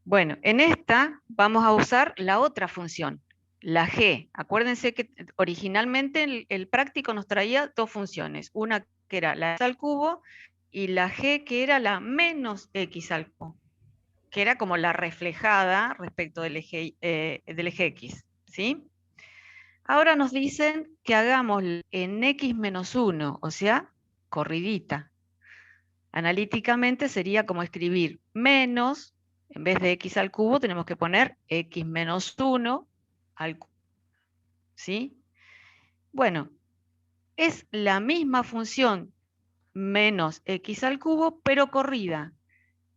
Speaker 3: Bueno, en esta vamos a usar la otra función, la g. Acuérdense que originalmente el práctico nos traía dos funciones, una que era la x al cubo y la g que era la menos x al cubo, que era como la reflejada respecto del eje x, ¿sí? Ahora nos dicen que hagamos en x menos 1, o sea, corridita. Analíticamente sería como escribir menos, en vez de x al cubo tenemos que poner x menos 1 al cubo. ¿Sí? Bueno, es la misma función menos x al cubo, pero corrida.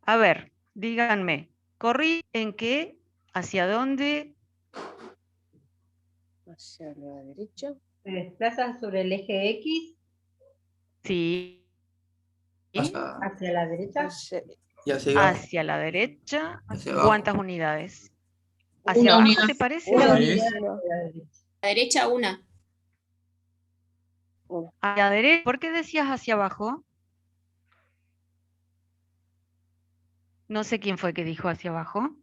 Speaker 3: A ver, díganme, ¿corrí en qué? ¿Hacia dónde?
Speaker 11: Hacia la derecha. ¿Se desplaza sobre el eje X?
Speaker 3: Sí.
Speaker 11: ¿Hacia la derecha?
Speaker 5: Y hacia
Speaker 3: Hacia la derecha.
Speaker 5: hacia abajo.
Speaker 3: ¿Cuántas unidades? ¿Hacia
Speaker 12: Una
Speaker 3: abajo
Speaker 12: unidad.
Speaker 3: te parece?
Speaker 12: Una
Speaker 2: Tres.
Speaker 12: unidad. A la derecha, una.
Speaker 3: A la derecha. ¿Por qué decías hacia abajo? No sé quién fue que dijo hacia abajo.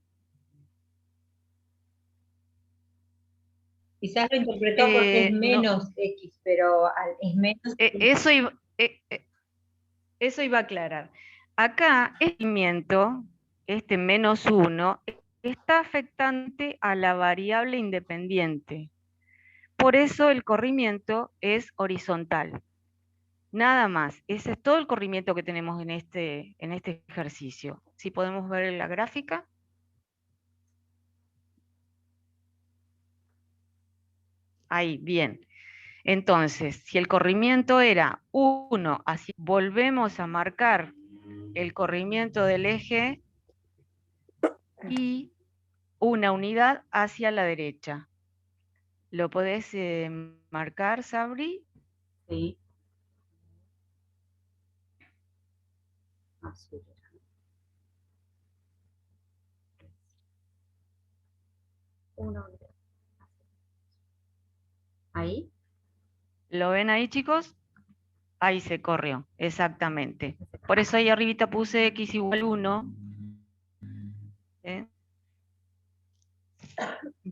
Speaker 11: Quizás lo interpretó porque es
Speaker 3: No.
Speaker 11: menos X, pero es menos.
Speaker 3: Eso iba a aclarar. Acá, este movimiento, este menos 1, está afectante a la variable independiente. Por eso el corrimiento es horizontal. Nada más. Ese es todo el corrimiento que tenemos en este ejercicio. Si podemos ver en la gráfica. Ahí, bien. Entonces, si el corrimiento era 1, así volvemos a marcar el corrimiento del eje y una unidad hacia la derecha. ¿Lo podés marcar, Sabri?
Speaker 1: Sí. Así. Una unidad. ¿Ahí?
Speaker 3: ¿Lo ven ahí, chicos? Ahí se corrió, exactamente. Por eso ahí arribita puse x igual 1.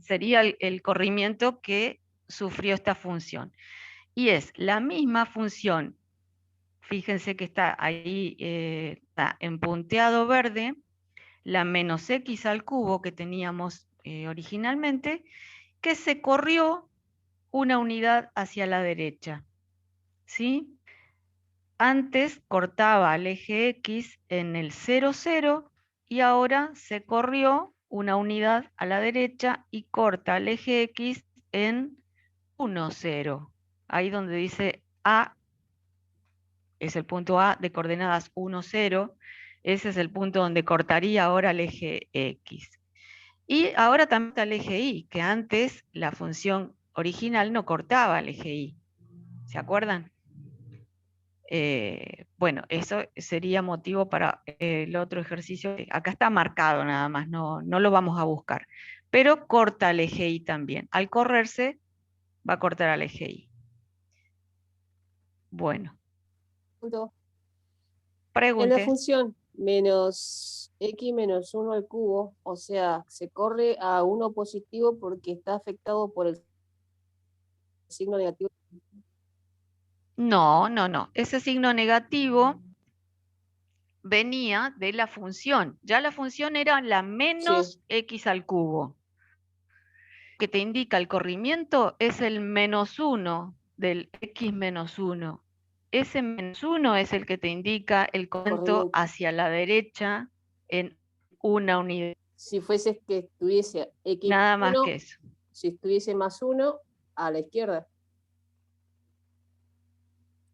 Speaker 3: Sería el corrimiento que sufrió esta función. Y es la misma función fíjense que está ahí, está en punteado verde, la menos x al cubo que teníamos originalmente, que se corrió una unidad hacia la derecha, ¿sí? Antes cortaba al eje X en el 0, 0, y ahora se corrió una unidad a la derecha y corta al eje X en 1, 0. Ahí donde dice A, es el punto A de coordenadas 1, 0. Ese es el punto donde cortaría ahora el eje X. Y ahora también está el eje Y, que antes la función original no cortaba el eje Y. ¿Se acuerdan? Bueno, eso sería motivo para el otro ejercicio. Acá está marcado nada más, no lo vamos a buscar. Pero corta el eje Y también. Al correrse, va a cortar al eje Y. Bueno.
Speaker 13: En
Speaker 3: Pregunte.
Speaker 13: la función menos x menos 1 al cubo, o sea, se corre a 1 positivo porque está afectado por el signo negativo.
Speaker 3: No. Ese signo negativo venía de la función. Ya la función era la menos x al cubo. Que te indica el corrimiento es el menos 1 del x menos 1. Ese menos 1 es el que te indica el corrimiento hacia la derecha en una unidad.
Speaker 13: Si fuese que estuviese x
Speaker 3: Nada más
Speaker 13: 1,
Speaker 3: que eso.
Speaker 13: si estuviese más 1, a la izquierda.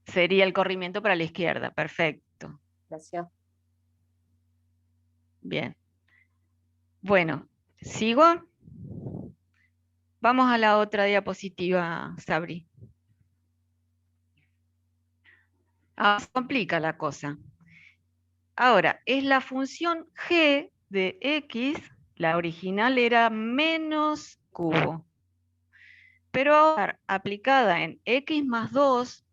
Speaker 3: Sería el corrimiento para la izquierda, perfecto.
Speaker 13: Gracias.
Speaker 3: Bien. Bueno, ¿sigo? Vamos a la otra diapositiva, Sabri. Se complica la cosa. Ahora, es la función g de x, la original era menos cubo. Pero ahora, aplicada en x más 2,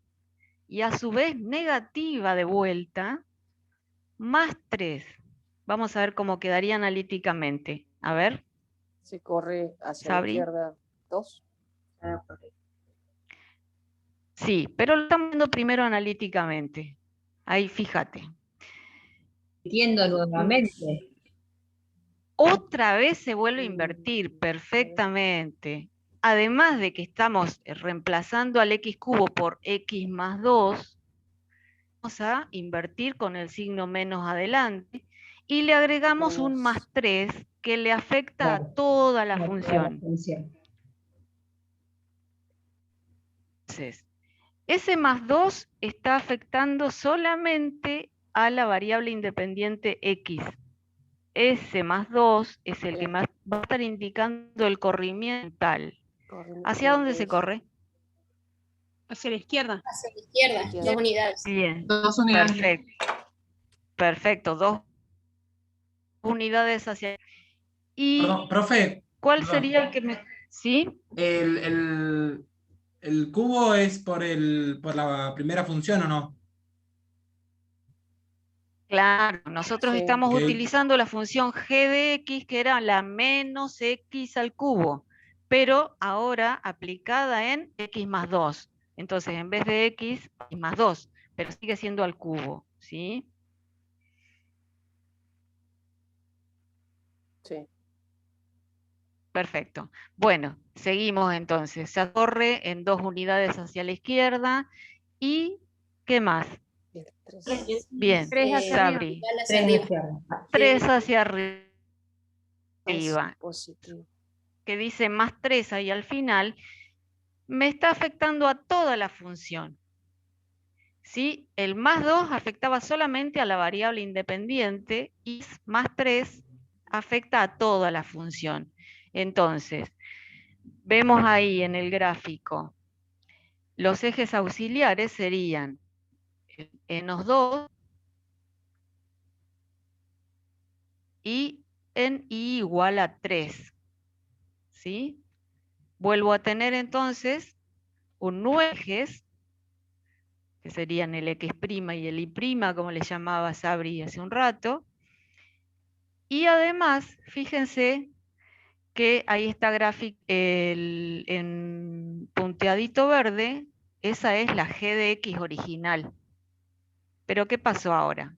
Speaker 3: y a su vez negativa de vuelta, más 3. Vamos a ver cómo quedaría analíticamente. A ver.
Speaker 13: Se corre hacia
Speaker 3: Sabri.
Speaker 13: la izquierda 2.
Speaker 3: Sí, pero lo estamos viendo primero analíticamente. Ahí fíjate.
Speaker 11: Entiendo nuevamente.
Speaker 3: Otra vez se vuelve a invertir perfectamente. Además de que estamos reemplazando al x cubo por x más 2, vamos a invertir con el signo menos adelante y le agregamos un más 3 que le afecta a toda la función. Entonces, ese más 2 está afectando solamente a la variable independiente x. Ese más 2 es el que más va a estar indicando el corrimiento tal. ¿Hacia dónde se corre?
Speaker 9: Hacia la izquierda.
Speaker 12: Hacia la izquierda, 2 unidades.
Speaker 3: Bien,
Speaker 12: 2 unidades.
Speaker 3: perfecto. Perfecto, 2 unidades hacia... Y
Speaker 2: Perdón, profe.
Speaker 3: ¿cuál
Speaker 2: Perdón.
Speaker 3: sería el que me... ¿Sí?
Speaker 2: ¿El cubo es por la primera función o no?
Speaker 3: Claro, nosotros estamos
Speaker 2: Ok.
Speaker 3: utilizando la función g de x, que era la menos x al cubo, pero ahora aplicada en x más 2. Entonces, en vez de x, y más 2, pero sigue siendo al cubo, ¿sí?
Speaker 13: Sí.
Speaker 3: Perfecto. Bueno, seguimos entonces. Se corre en 2 unidades hacia la izquierda. ¿Y qué más? Bien,
Speaker 9: 3 hacia
Speaker 3: Sabri.
Speaker 9: arriba.
Speaker 3: 3 hacia arriba.
Speaker 13: Positivo.
Speaker 3: Que dice más 3 ahí al final, me está afectando a toda la función. ¿Sí? El más 2 afectaba solamente a la variable independiente y más 3 afecta a toda la función. Entonces, vemos ahí en el gráfico, los ejes auxiliares serían el menos 2 y en y igual a 3. ¿Sí? Vuelvo a tener entonces un nuevo ejes, que serían el x' y el y', como le llamaba Sabri hace un rato. Y además, fíjense que ahí está gráfico en punteadito verde, esa es la g de x original. Pero ¿qué pasó ahora?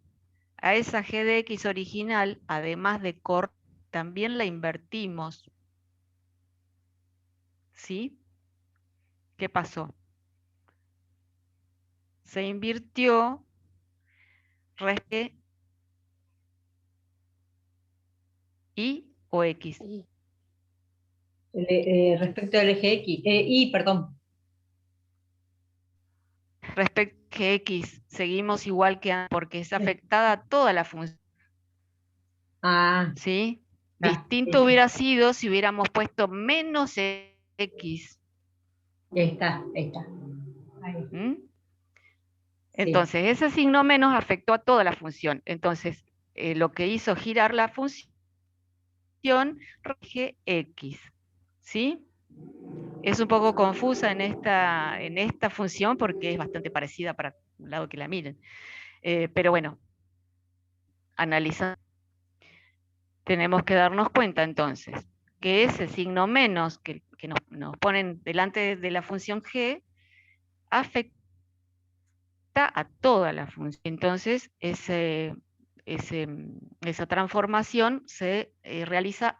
Speaker 3: A esa g de x original, además de también la invertimos. ¿Sí? ¿Qué pasó? Se invirtió respecto y o x.
Speaker 11: Respecto al eje X. Y, perdón.
Speaker 3: Respecto a x, seguimos igual que antes, porque es afectada a toda la función. ¿Sí? Distinto hubiera sido si hubiéramos puesto menos x.
Speaker 11: Ahí está. Ahí.
Speaker 3: ¿Mm? Entonces, ese signo menos afectó a toda la función. Entonces, lo que hizo girar la función, eje x. ¿Sí? Es un poco confusa en esta función porque es bastante parecida para el lado que la miren. Pero bueno, analizando, tenemos que darnos cuenta entonces que ese signo menos que nos ponen delante de la función g afecta a toda la función. Entonces, esa transformación se realiza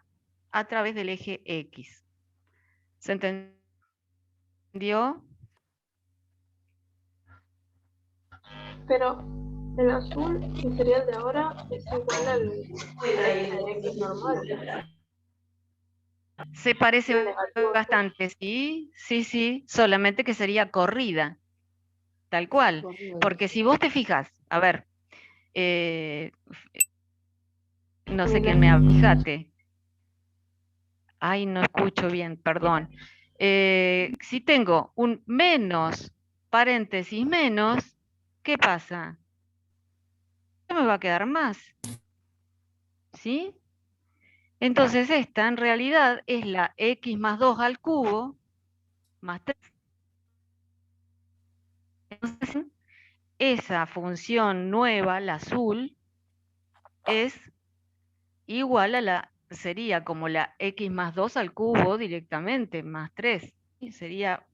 Speaker 3: a través del eje x. ¿Se entendió?
Speaker 6: Pero el azul, que sería el de ahora, es igual al X normal.
Speaker 3: Se parece bastante, sí, solamente que sería corrida, tal cual. Porque si vos te fijas, a ver, no sé quién me habla, fíjate. Ay, no escucho bien, perdón. Si tengo un menos, paréntesis menos, ¿qué pasa? ¿Qué me va a quedar más? ¿Sí? Entonces esta en realidad es la x más 2 al cubo más 3. Entonces, esa función nueva, la azul, es igual a sería como la x más 2 al cubo directamente, más 3. Sería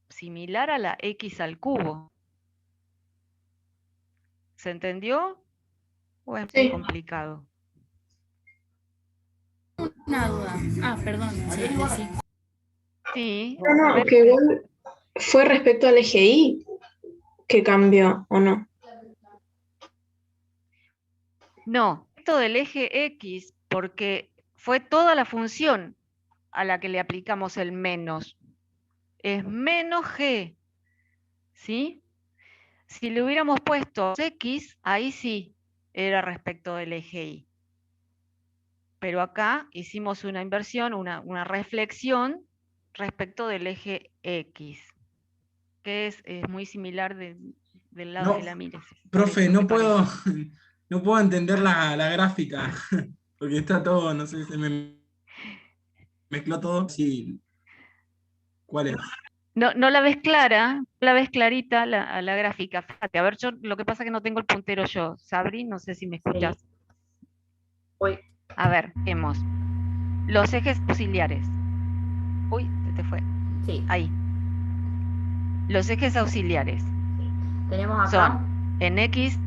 Speaker 3: similar a la x al cubo. ¿Se entendió? ¿O es muy complicado?
Speaker 7: Una duda. Perdón. Sí.
Speaker 3: Sí.
Speaker 10: No, que igual fue respecto al eje Y que cambió, ¿o no?
Speaker 3: No, esto del eje X, porque fue toda la función a la que le aplicamos el menos. Es menos G, ¿sí? Si le hubiéramos puesto X, ahí sí, era respecto del eje Y. Pero acá hicimos una inversión, una reflexión respecto del eje X, que es muy similar del lado que la mires.
Speaker 2: Profe, no puedo entender la gráfica, porque está todo, no sé, se me mezcló todo. Sí. ¿Cuál es?
Speaker 3: No la ves clara, la ves clarita la gráfica. Fíjate, a ver, yo lo que pasa es que no tengo el puntero yo. Sabri, no sé si me escuchas.
Speaker 1: Uy.
Speaker 3: A ver, vemos. Los ejes auxiliares. Uy, se te fue.
Speaker 1: Sí.
Speaker 3: Ahí. Los ejes auxiliares.
Speaker 1: Tenemos acá.
Speaker 3: Son en X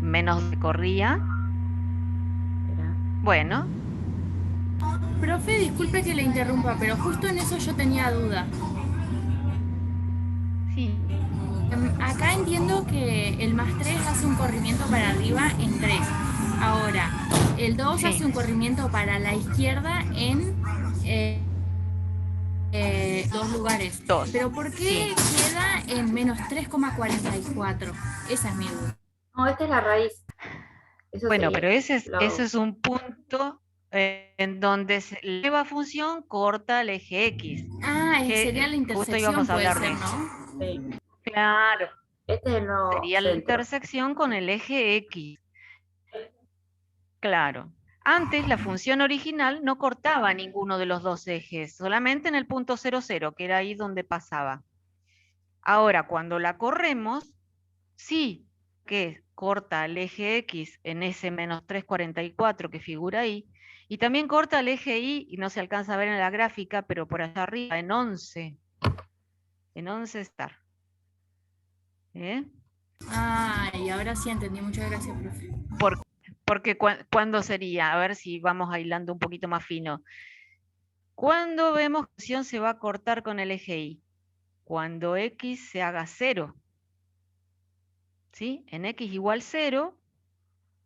Speaker 3: menos de corría. Bueno.
Speaker 7: Profe, disculpe que le interrumpa, pero justo en eso yo tenía duda.
Speaker 3: Sí.
Speaker 7: Acá entiendo que el más 3 hace un corrimiento para arriba en 3. Ahora, el 2 hace un corrimiento para la izquierda en 2 lugares. Pero ¿por qué queda en menos 3,44? Esa es mi duda.
Speaker 1: No, esta es la raíz.
Speaker 3: Bueno, pero ese es un punto en donde la nueva función corta el eje X.
Speaker 7: Sería la intersección,
Speaker 3: justo íbamos a hablar de eso.
Speaker 7: ¿no?
Speaker 1: Sí.
Speaker 3: Claro.
Speaker 1: Este es el nuevo
Speaker 3: sería
Speaker 1: centro.
Speaker 3: La intersección con el eje X. Claro. Antes la función original no cortaba ninguno de los dos ejes, solamente en el punto 00, que era ahí donde pasaba. Ahora, cuando la corremos, sí que corta el eje X en ese menos 3,44 que figura ahí, y también corta el eje Y, y no se alcanza a ver en la gráfica, pero por allá arriba, en 11. En 11 estar.
Speaker 7: Ah, y ahora sí entendí. Muchas gracias, profe.
Speaker 3: Porque ¿cuándo sería? A ver si vamos hilando un poquito más fino. ¿Cuándo vemos que la función se va a cortar con el eje Y? Cuando x se haga 0. ¿Sí? En x igual 0,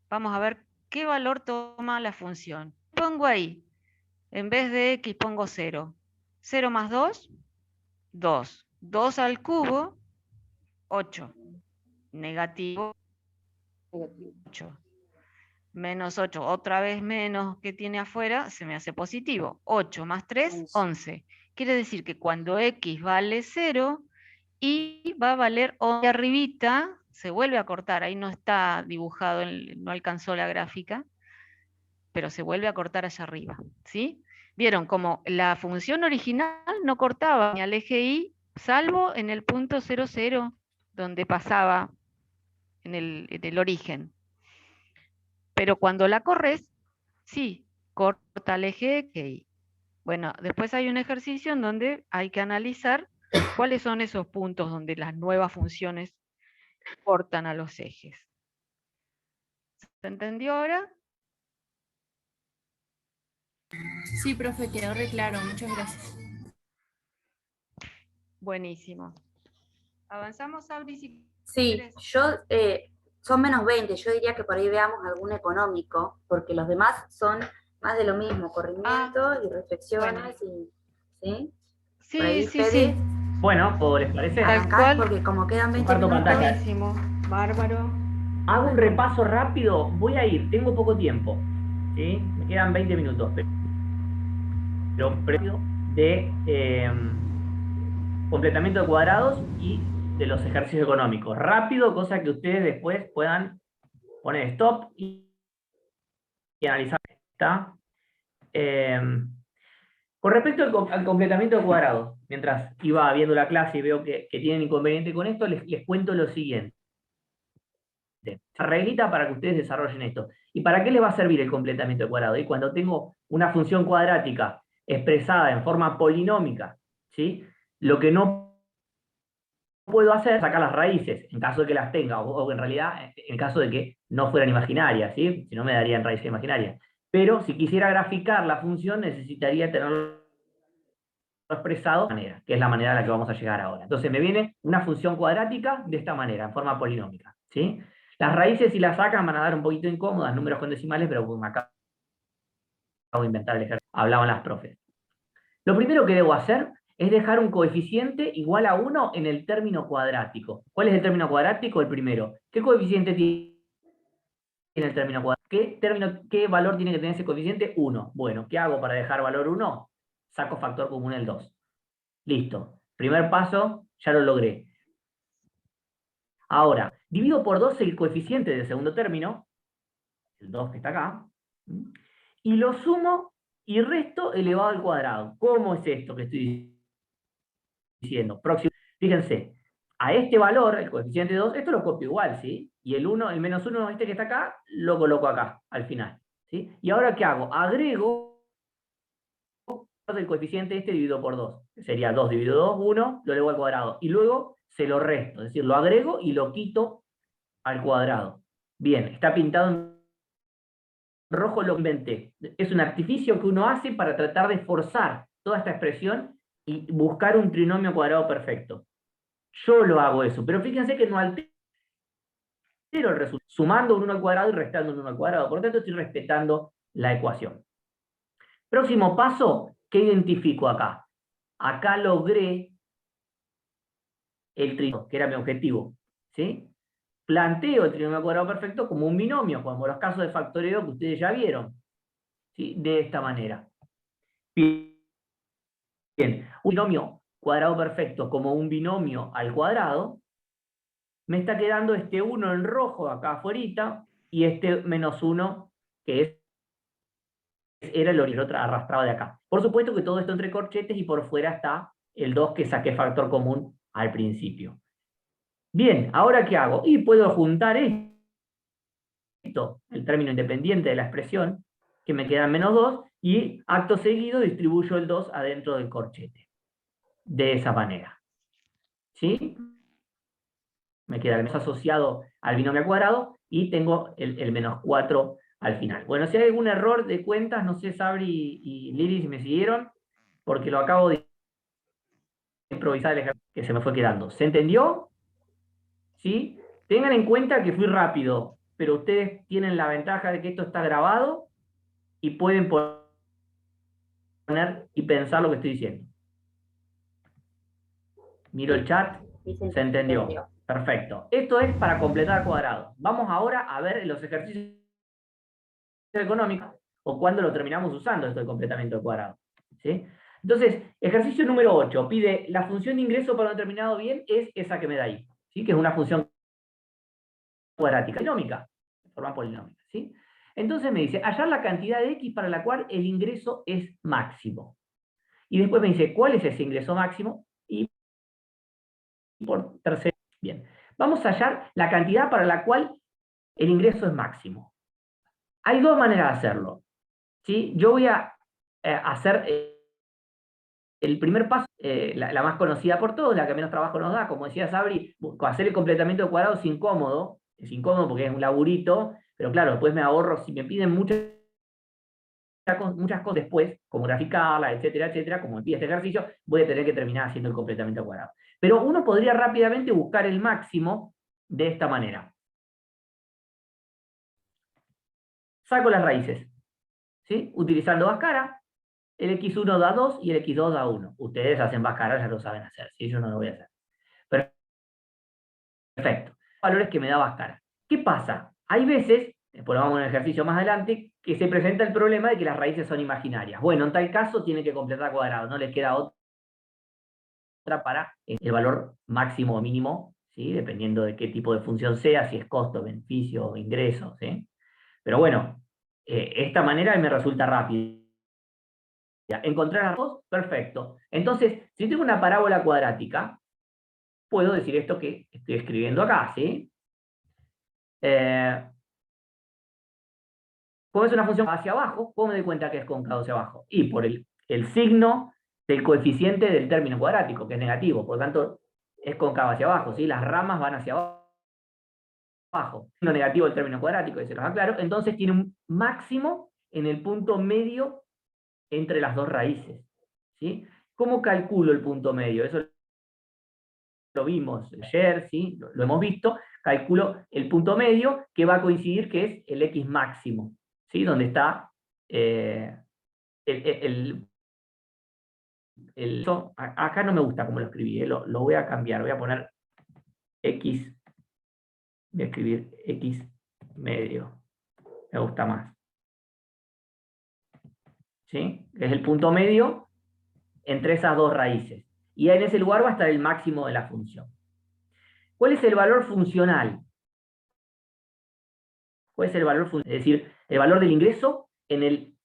Speaker 3: vamos a ver qué valor toma la función. Pongo ahí, en vez de x pongo 0. 0 más 2, 2. 2 al cubo, 8. Negativo 8. Menos 8, otra vez menos que tiene afuera, se me hace positivo. 8 más 3, 11. Quiere decir que cuando x vale 0, y va a valer 11 arribita, se vuelve a cortar, ahí no está dibujado, no alcanzó la gráfica, pero se vuelve a cortar allá arriba, ¿sí? Vieron como la función original no cortaba ni al eje Y, salvo en el punto 0, 0, donde pasaba en el origen. Pero cuando la corres, sí, corta el eje Y. Bueno, después hay un ejercicio en donde hay que analizar cuáles son esos puntos donde las nuevas funciones cortan a los ejes. ¿Se entendió ahora?
Speaker 7: Sí, profe, quedó re claro. Muchas gracias.
Speaker 3: Buenísimo. Avanzamos, Sabri, si
Speaker 1: Sí,
Speaker 3: querés.
Speaker 1: son menos 20, yo diría que por ahí veamos algún económico, porque los demás son más de lo mismo, corrimiento y reflexiones, ¿sí? Por ahí,
Speaker 3: Sí,
Speaker 1: Fede,
Speaker 4: Bueno, ¿les parece?
Speaker 1: arrancás, porque como quedan 20
Speaker 4: Comparto
Speaker 1: minutos.
Speaker 4: pantalla.
Speaker 3: Buenísimo, bárbaro.
Speaker 4: Hago un repaso rápido, voy a ir, tengo poco tiempo, ¿sí? Me quedan 20 minutos, pero previo de completamiento de cuadrados y de los ejercicios económicos. Rápido, cosa que ustedes después puedan poner stop y analizar. ¿Está? Con respecto al completamiento de cuadrados, mientras iba viendo la clase y veo que tienen inconveniente con esto, les cuento lo siguiente. Reglita para que ustedes desarrollen esto. ¿Y para qué les va a servir el completamiento de cuadrado? Y cuando tengo una función cuadrática expresada en forma polinómica, ¿sí? Lo que no puedo hacer es sacar las raíces, en caso de que las tenga, o en realidad, en caso de que no fueran imaginarias, ¿sí? Si no me darían raíces imaginarias. Pero si quisiera graficar la función, necesitaría tenerlo expresado de esta manera, que es la manera a la que vamos a llegar ahora. Entonces me viene una función cuadrática de esta manera, en forma polinómica, ¿sí? Las raíces, si las sacan, van a dar un poquito incómodas, números con decimales, pero me acabo de inventar el ejercicio. Hablaban las profes. Lo primero que debo hacer es dejar un coeficiente igual a 1 en el término cuadrático. ¿Cuál es el término cuadrático? El primero. ¿Qué coeficiente tiene el término cuadrático? ¿Qué valor tiene que tener ese coeficiente? 1. Bueno, ¿qué hago para dejar valor 1? Saco factor común el 2. Listo. Primer paso, ya lo logré. Ahora, divido por 2 el coeficiente del segundo término, el 2 que está acá, y lo sumo y resto elevado al cuadrado. ¿Cómo es esto que estoy diciendo? Próximo. Fíjense, a este valor, el coeficiente 2, esto lo copio igual, ¿sí? Y el menos 1, este que está acá, lo coloco acá, al final. ¿Sí? Y ahora, ¿qué hago? Agrego el coeficiente este dividido por 2. Sería 2 dividido 2, 1, lo elevo al cuadrado. Y luego se lo resto, es decir, lo agrego y lo quito al cuadrado. Bien, está pintado en rojo, lo inventé. Es un artificio que uno hace para tratar de forzar toda esta expresión y buscar un trinomio cuadrado perfecto. Yo lo hago eso, pero fíjense que no altero el resultado, sumando un 1 al cuadrado y restando un 1 al cuadrado. Por lo tanto, estoy respetando la ecuación. Próximo paso, ¿qué identifico acá? Acá logré el trinomio, que era mi objetivo. ¿Sí? Planteo el trinomio cuadrado perfecto como un binomio, como los casos de factoreo que ustedes ya vieron. ¿Sí? De esta manera. Bien, un binomio cuadrado perfecto como un binomio al cuadrado, me está quedando este 1 en rojo acá afuera y este menos 1 que era el otro arrastrado de acá. Por supuesto que todo esto entre corchetes y por fuera está el 2 que saqué factor común al principio. Bien, ¿ahora qué hago? Y puedo juntar esto, el término independiente de la expresión, que me queda menos 2, y acto seguido distribuyo el 2 adentro del corchete. De esa manera. ¿Sí? me queda el menos asociado al binomio al cuadrado, y tengo el menos 4 al final. Bueno, si hay algún error de cuentas, no sé, Sabri y Lili, si me siguieron, porque lo acabo de improvisar el ejercicio que se me fue quedando. ¿Se entendió? ¿Sí? Tengan en cuenta que fui rápido, pero ustedes tienen la ventaja de que esto está grabado y pueden poner y pensar lo que estoy diciendo. Miro el chat. Se entendió. Perfecto. Esto es para completar cuadrados. Vamos ahora a ver los ejercicios económicos o cuando lo terminamos usando esto de completamiento de cuadrado. ¿Sí? Entonces, ejercicio número 8 pide la función de ingreso para un determinado bien, es esa que me da ahí, ¿sí? Que es una función cuadrática, polinómica, de forma polinómica, ¿sí? Entonces me dice, hallar la cantidad de x para la cual el ingreso es máximo. Y después me dice, ¿cuál es ese ingreso máximo? Y por tercero, bien. Vamos a hallar la cantidad para la cual el ingreso es máximo. Hay dos maneras de hacerlo, ¿sí? Yo voy a hacer el primer paso, la más conocida por todos, la que menos trabajo nos da, como decía Sabri, hacer el completamiento de cuadrado es incómodo porque es un laburito, pero claro, después me ahorro, si me piden muchas cosas después, como graficarla, etcétera, etcétera, como me pide este ejercicio, voy a tener que terminar haciendo el completamiento de cuadrado. Pero uno podría rápidamente buscar el máximo de esta manera. Saco las raíces, ¿sí? Utilizando Bhaskara, el x1 da 2 y el x2 da 1. Ustedes hacen Bhaskara, ya lo saben hacer, ¿sí? Yo no lo voy a hacer. Perfecto. Valores que me da Bhaskara. ¿Qué pasa? Hay veces, después vamos a un ejercicio más adelante, que se presenta el problema de que las raíces son imaginarias. Bueno, en tal caso tiene que completar cuadrado, no les queda otra para el valor máximo o mínimo, ¿sí? Dependiendo de qué tipo de función sea, si es costo, beneficio o ingreso, ¿sí? Pero bueno, esta manera me resulta rápida. Encontrar las dos, perfecto. Entonces, si tengo una parábola cuadrática, puedo decir esto que estoy escribiendo acá, ¿sí? ¿Cómo es una función hacia abajo? ¿Cómo me doy cuenta que es cóncavo hacia abajo? Y por el signo del coeficiente del término cuadrático, que es negativo, por lo tanto, es cóncavo hacia abajo, ¿sí? Las ramas van hacia abajo. Signo negativo del término cuadrático, que se los aclaro, entonces tiene un máximo en el punto medio entre las dos raíces, ¿sí? ¿Cómo calculo el punto medio? Eso lo vimos ayer, ¿sí? Lo hemos visto. Calculo el punto medio que va a coincidir que es el x máximo, ¿sí? Donde está acá no me gusta como lo escribí, lo voy a cambiar, voy a poner x, voy a escribir x medio, me gusta más, ¿sí? Es el punto medio entre esas dos raíces, y en ese lugar va a estar el máximo de la función. ¿Cuál es el valor funcional? ¿Cuál es el valor funcional? Es decir, el valor del ingreso en el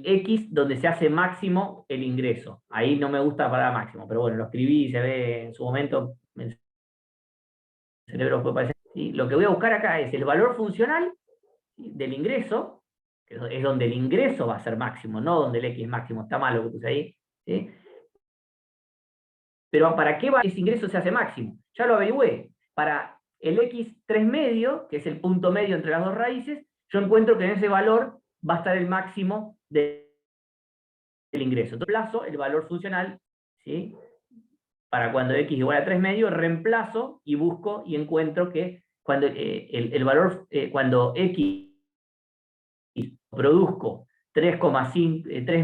Speaker 4: x donde se hace máximo el ingreso. Ahí no me gusta la palabra máximo, pero bueno, lo escribí y se ve en su momento, el cerebro fue parecer. ¿Sí? Lo que voy a buscar acá es el valor funcional, ¿sí?, del ingreso, que es donde el ingreso va a ser máximo, no donde el x máximo. Está mal lo que puse ahí, ¿sí? Pero ¿para qué ese ingreso se hace máximo? Ya lo averigüé. Para el x3 medio, que es el punto medio entre las dos raíces, yo encuentro que en ese valor va a estar el máximo del ingreso. Entonces, reemplazo el valor funcional, ¿sí? Para cuando x igual a 3 medio, reemplazo y busco y encuentro que cuando el valor, cuando x produzco 3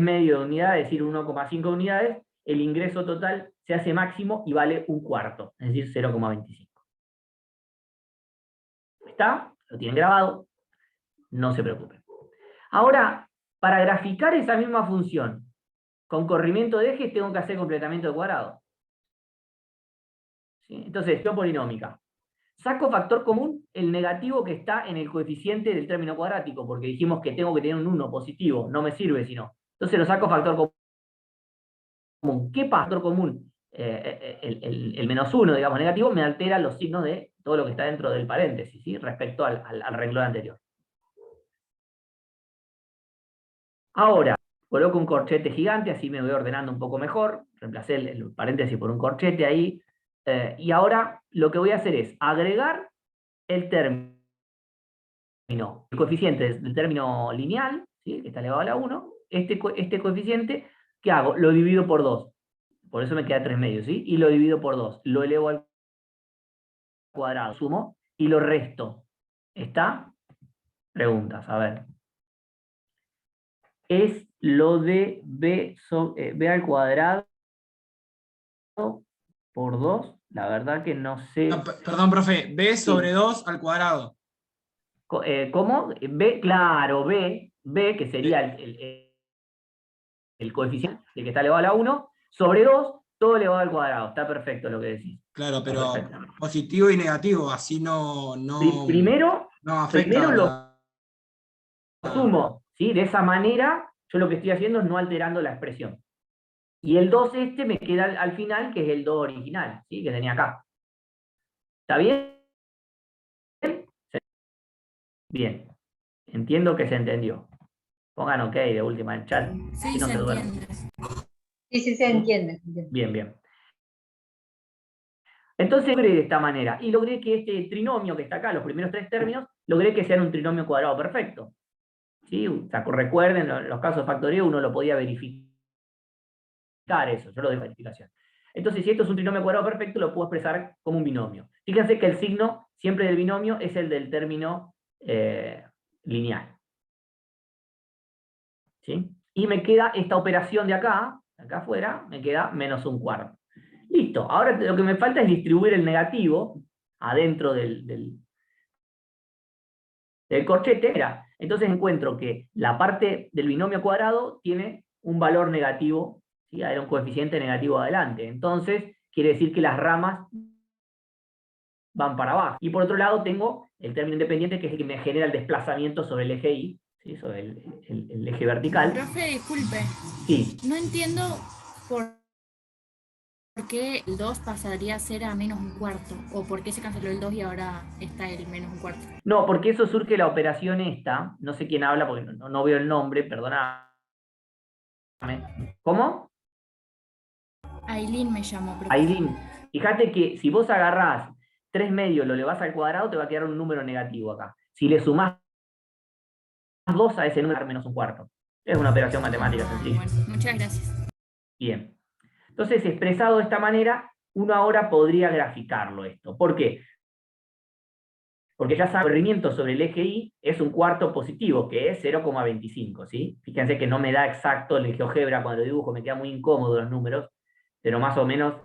Speaker 4: medio de unidades, es decir, 1,5 unidades, el ingreso total se hace máximo y vale un cuarto, es decir, 0,25. ¿Está? Lo tienen grabado, no se preocupen. Ahora, para graficar esa misma función con corrimiento de ejes, tengo que hacer completamiento de cuadrado. ¿Sí? Entonces, función polinómica. Saco factor común el negativo que está en el coeficiente del término cuadrático, porque dijimos que tengo que tener un 1 positivo, no me sirve si no. Entonces lo saco factor común. ¿Qué pasa? Factor común, el menos 1, digamos, negativo, me altera los signos de todo lo que está dentro del paréntesis, ¿sí? Respecto al renglón anterior. Ahora, coloco un corchete gigante, así me voy ordenando un poco mejor. Reemplacé el paréntesis por un corchete ahí. Y ahora lo que voy a hacer es agregar el término, el coeficiente del término lineal, ¿sí? Que está elevado a la 1, este coeficiente, ¿qué hago? Lo divido por 2. Por eso me queda 3 medios, ¿sí? Y lo divido por 2. Lo elevo al cuadrado, sumo y lo resto. ¿Está? Preguntas, a ver. Es lo de b al cuadrado por 2. La verdad que no sé.
Speaker 2: Perdón, profe, b sobre 2 al cuadrado.
Speaker 4: ¿Cómo? B, claro, B, que sería el coeficiente que está elevado a la 1, sobre 2, todo elevado al cuadrado. Está perfecto lo que decís.
Speaker 2: Claro, pero positivo y negativo, así no
Speaker 4: Primero
Speaker 2: afecta
Speaker 4: lo sumo, ¿sí? De esa manera, yo lo que estoy haciendo es no alterando la expresión. Y el 2 me queda al final, que es el 2 original, ¿sí? Que tenía acá. ¿Está bien? Bien. Entiendo que se entendió. Pongan ok de última en chat.
Speaker 7: Sí,
Speaker 4: si no
Speaker 7: se
Speaker 4: se duermen.
Speaker 7: entiende.
Speaker 11: Sí, se entiende.
Speaker 4: Bien, bien. Entonces logré de esta manera. Y logré que este trinomio que está acá, los primeros 3 términos, logré que sean un trinomio cuadrado perfecto. ¿Sí? O sea, recuerden, los casos de factoreo uno lo podía verificar eso. Yo lo doy verificación. Entonces, si esto es un trinomio cuadrado perfecto, lo puedo expresar como un binomio. Fíjense que el signo siempre del binomio es el del término lineal. ¿Sí? Y me queda esta operación de acá afuera, me queda menos un cuarto. Listo, ahora lo que me falta es distribuir el negativo adentro del corchete. Mira, entonces encuentro que la parte del binomio cuadrado tiene un valor negativo, ¿sí? Hay un coeficiente negativo adelante. Entonces, quiere decir que las ramas van para abajo. Y por otro lado tengo el término independiente, que es el que me genera el desplazamiento sobre el eje Y, ¿sí? Sobre el eje vertical.
Speaker 7: Profe, disculpe.
Speaker 4: Sí.
Speaker 7: No entiendo por qué el 2 pasaría a ser a menos un cuarto, o por qué se canceló el 2 y ahora está el menos un cuarto.
Speaker 4: No, porque eso surge la operación esta, no sé quién habla porque no veo el nombre, perdóname. ¿Cómo?
Speaker 7: Aileen me llamó, profe.
Speaker 4: Aileen, fíjate que si vos agarrás 3 medios, lo elevás al cuadrado, te va a quedar un número negativo acá. Si le sumás 2 a ese número, menos un cuarto. Es una operación matemática sencilla.
Speaker 7: Bueno, muchas gracias.
Speaker 4: Bien. Entonces, expresado de esta manera, uno ahora podría graficarlo esto. ¿Por qué? Porque ya saben, el corrimiento sobre el eje Y es un cuarto positivo, que es 0,25, ¿sí? Fíjense que no me da exacto el GeoGebra cuando lo dibujo, me queda muy incómodo los números, pero más o menos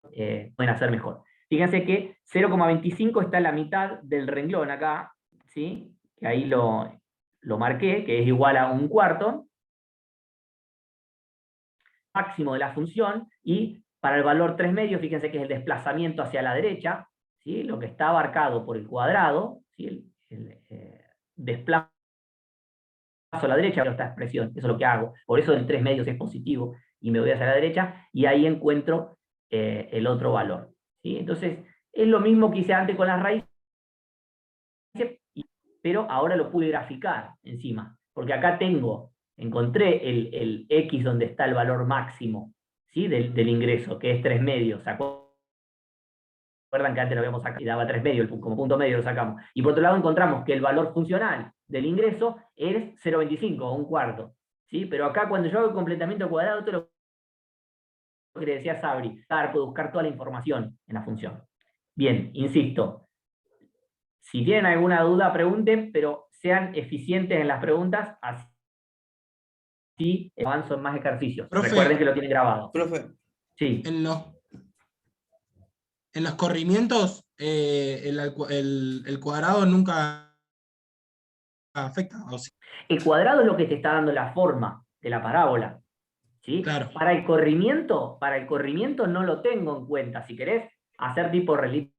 Speaker 4: pueden hacer mejor. Fíjense que 0,25 está en la mitad del renglón acá, ¿sí? Que ahí lo marqué, que es igual a un cuarto, máximo de la función, y para el valor 3 medios, fíjense que es el desplazamiento hacia la derecha, ¿sí? Lo que está abarcado por el cuadrado, ¿sí? el desplazo a la derecha, esta expresión, eso es lo que hago, por eso el 3 medios es positivo, y me voy hacia la derecha, y ahí encuentro el otro valor. ¿Sí? Entonces, es lo mismo que hice antes con las raíces, pero ahora lo pude graficar encima, porque acá encontré el X donde está el valor máximo, ¿sí? del ingreso, que es 3 medios. ¿Se acuerdan que antes lo habíamos sacado y daba 3 medios, como punto medio lo sacamos? Y por otro lado encontramos que el valor funcional del ingreso es 0,25, un cuarto. ¿Sí? Pero acá cuando yo hago el completamiento cuadrado, esto es lo que le decía Sabri, puedo buscar toda la información en la función. Bien, insisto, si tienen alguna duda, pregunten, pero sean eficientes en las preguntas, así avanzo en más ejercicios.
Speaker 2: Profe,
Speaker 4: recuerden que lo tienen grabado.
Speaker 5: Profe.
Speaker 4: Sí.
Speaker 2: En los corrimientos, el cuadrado nunca afecta. ¿O sí?
Speaker 4: El cuadrado es lo que te está dando la forma de la parábola. ¿Sí?
Speaker 2: Claro.
Speaker 4: Para el corrimiento no lo tengo en cuenta. Si querés hacer tipo relita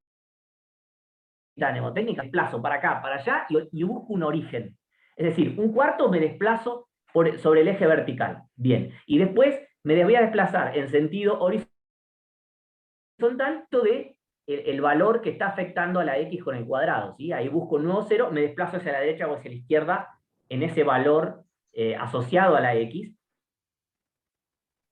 Speaker 4: mnemotécnica, desplazo para acá, para allá y busco un origen. Es decir, un cuarto me desplazo sobre el eje vertical. Bien. Y después me voy a desplazar en sentido horizontal de el valor que está afectando a la X con el cuadrado. ¿Sí? Ahí busco un nuevo cero, me desplazo hacia la derecha o hacia la izquierda en ese valor asociado a la X.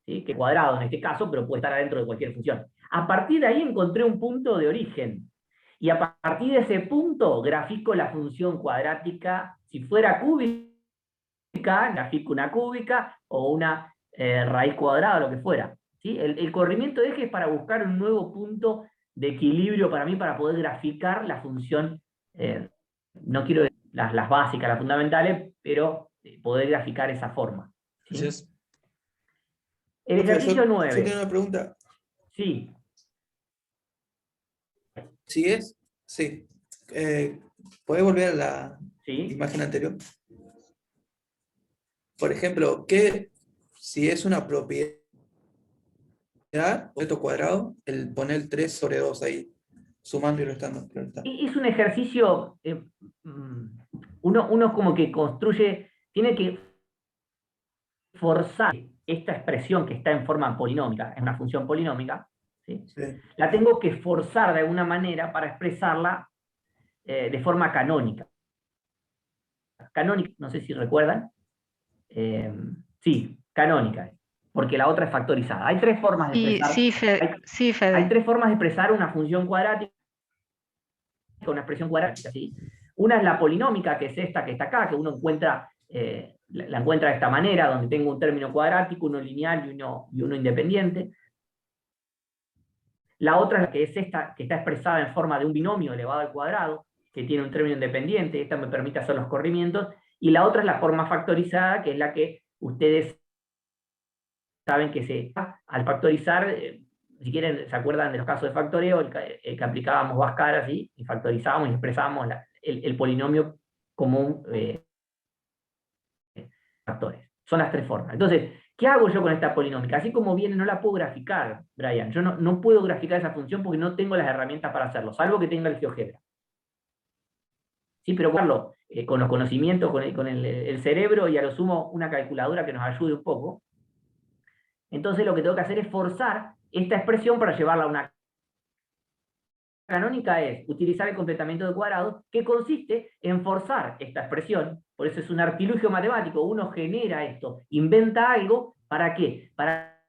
Speaker 4: ¿Sí? Que cuadrado en este caso, pero puede estar adentro de cualquier función. A partir de ahí encontré un punto de origen. Y a partir de ese punto grafico la función cuadrática. Si fuera cúbica, grafico una cúbica o una raíz cuadrada, lo que fuera. ¿Sí? El corrimiento de eje es para buscar un nuevo punto de equilibrio para mí, para poder graficar la función, no quiero decir las básicas, las fundamentales, pero poder graficar esa forma. ¿Sí?
Speaker 5: Gracias.
Speaker 4: El ejercicio 9.
Speaker 5: Yo tengo una pregunta.
Speaker 4: Sí.
Speaker 5: ¿Sí es? Sí. ¿Puedes volver a la
Speaker 4: ¿Sí?
Speaker 5: imagen anterior? Por ejemplo, si es una propiedad, objeto cuadrado, el poner el 3 sobre 2 ahí, sumando y restando.
Speaker 4: Es un ejercicio, uno como que construye, tiene que forzar esta expresión que está en forma polinómica, es una función polinómica, ¿sí? Sí. La tengo que forzar de alguna manera para expresarla de forma canónica. Canónica, no sé si recuerdan. Sí, canónica, porque la otra es factorizada. Hay tres formas de expresar.
Speaker 3: Fede.
Speaker 4: Hay tres formas de expresar una función cuadrática, una expresión cuadrática, ¿sí? Una es la polinómica, que es esta que está acá, que uno encuentra, la encuentra de esta manera, donde tengo un término cuadrático, uno lineal y uno independiente. La otra es la que es esta, que está expresada en forma de un binomio elevado al cuadrado, que tiene un término independiente, esta me permite hacer los corrimientos, y la otra es la forma factorizada, que es la que ustedes saben que al factorizar, si quieren, se acuerdan de los casos de factoreo, el que aplicábamos Bhaskara, ¿sí? Y factorizábamos y expresábamos el polinomio común factores. Son las tres formas. Entonces, ¿qué hago yo con esta polinómica? Así como viene, no la puedo graficar, Brian. Yo no puedo graficar esa función porque no tengo las herramientas para hacerlo, salvo que tenga el GeoGebra. Sí, pero con los conocimientos, con el cerebro y a lo sumo una calculadora que nos ayude un poco. Entonces lo que tengo que hacer es forzar esta expresión para llevarla a una canónica, es utilizar el completamiento de cuadrados, que consiste en forzar esta expresión. Por eso es un artilugio matemático. Uno genera esto, inventa algo, ¿para qué? Para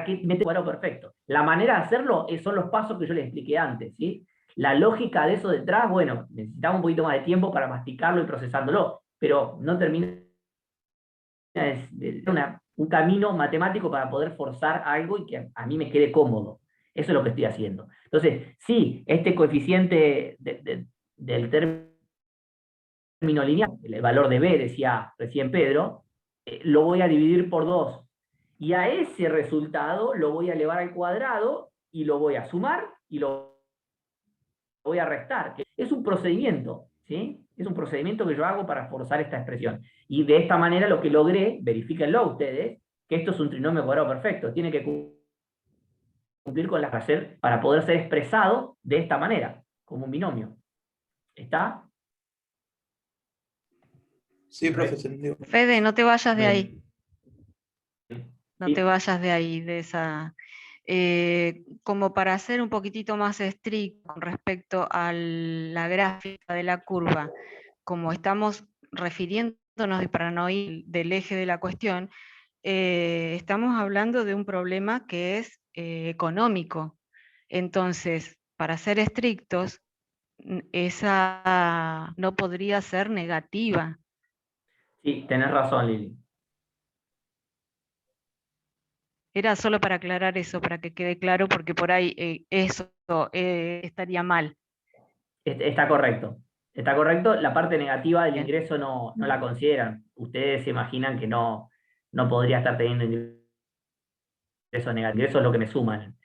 Speaker 4: que mete el cuadrado perfecto. La manera de hacerlo son los pasos que yo les expliqué antes, ¿sí? La lógica de eso detrás, bueno, necesitamos un poquito más de tiempo para masticarlo y procesándolo, pero no termina de un camino matemático para poder forzar algo y que a mí me quede cómodo. Eso es lo que estoy haciendo. Entonces, sí, este coeficiente del término lineal, el valor de b, decía recién Pedro, lo voy a dividir por 2. Y a ese resultado lo voy a elevar al cuadrado y lo voy a sumar y lo voy a restar. Es un procedimiento, ¿sí? Es un procedimiento que yo hago para forzar esta expresión. Y de esta manera lo que logré, verifíquenlo ustedes, que esto es un trinomio cuadrado perfecto. Tiene que cumplir con las para poder ser expresado de esta manera, como un binomio. ¿Está?
Speaker 5: Sí, profesor.
Speaker 3: Fede, no te vayas de ahí. No te vayas de ahí, de esa... como para ser un poquitito más estricto con respecto a la gráfica de la curva, como estamos refiriéndonos, y para no ir del eje de la cuestión, estamos hablando de un problema que es económico. Entonces, para ser estrictos, esa no podría ser negativa.
Speaker 4: Sí, tenés razón, Lili.
Speaker 3: Era solo para aclarar eso, para que quede claro, porque por ahí eso estaría mal.
Speaker 4: Está correcto. Está correcto. La parte negativa del ingreso no la consideran. Ustedes se imaginan que no podría estar teniendo ingreso negativo. Ingreso es lo que me suman.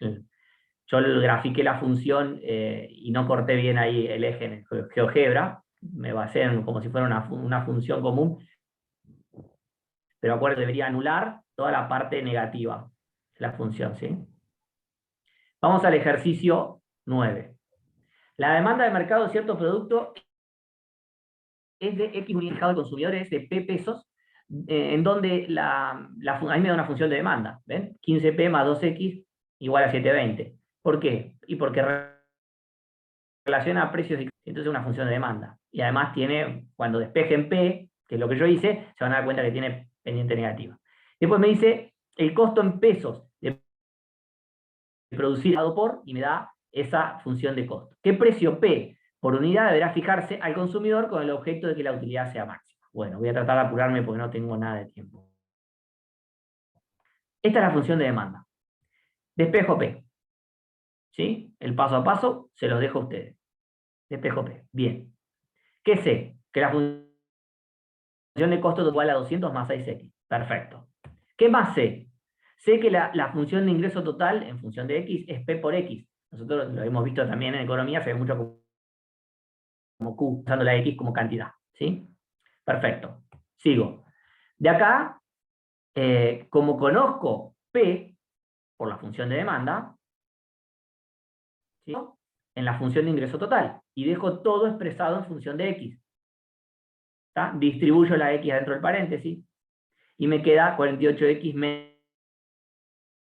Speaker 4: Yo grafiqué la función y no corté bien ahí el eje en el GeoGebra. Me basé en como si fuera una función común. Pero acuérdense, debería anular toda la parte negativa de la función, ¿sí? Vamos al ejercicio 9. La demanda de mercado de cierto producto es de X unidades de consumidores, de P pesos, en donde a mí me da una función de demanda, ¿ven? 15P más 2X igual a 720. ¿Por qué? Y porque relaciona precios y entonces es una función de demanda. Y además tiene, cuando despejen P, que es lo que yo hice, se van a dar cuenta que tiene pendiente negativa. Después me dice el costo en pesos de producido por, y me da esa función de costo. ¿Qué precio P por unidad deberá fijarse al consumidor con el objeto de que la utilidad sea máxima? Bueno, voy a tratar de apurarme porque no tengo nada de tiempo. Esta es la función de demanda. Despejo P. ¿Sí? El paso a paso se los dejo a ustedes. Despejo P. Bien. ¿Qué sé? Que la función de costo es igual a 200 más 6x. Perfecto. ¿Qué más sé? Sé que la función de ingreso total en función de X es P por X. Nosotros lo hemos visto también en economía, se ve mucho como Q, usando la X como cantidad. ¿Sí? Perfecto. Sigo. De acá, como conozco P por la función de demanda, ¿sí? En la función de ingreso total, y dejo todo expresado en función de X. ¿Está? Distribuyo la X dentro del paréntesis, y me queda 48X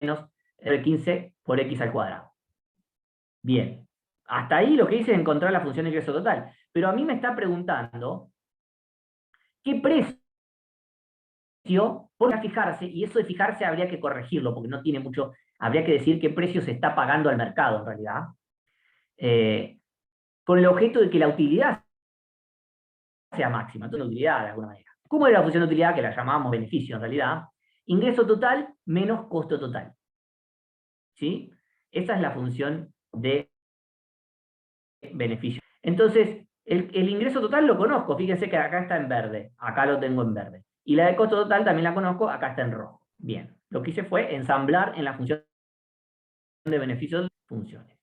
Speaker 4: menos 15 por X al cuadrado. Bien. Hasta ahí lo que hice es encontrar la función de ingreso total. Pero a mí me está preguntando qué precio, por fijarse, y eso de fijarse habría que corregirlo, porque no tiene mucho, habría que decir qué precio se está pagando al mercado en realidad, con el objeto de que la utilidad sea máxima, entonces la utilidad de alguna manera. ¿Cómo era la función de utilidad? Que la llamábamos beneficio en realidad. Ingreso total menos costo total. ¿Sí? Esa es la función de beneficio. Entonces, el ingreso total lo conozco, fíjense que acá está en verde, acá lo tengo en verde. Y la de costo total también la conozco, acá está en rojo. Bien, lo que hice fue ensamblar en la función de beneficios de funciones.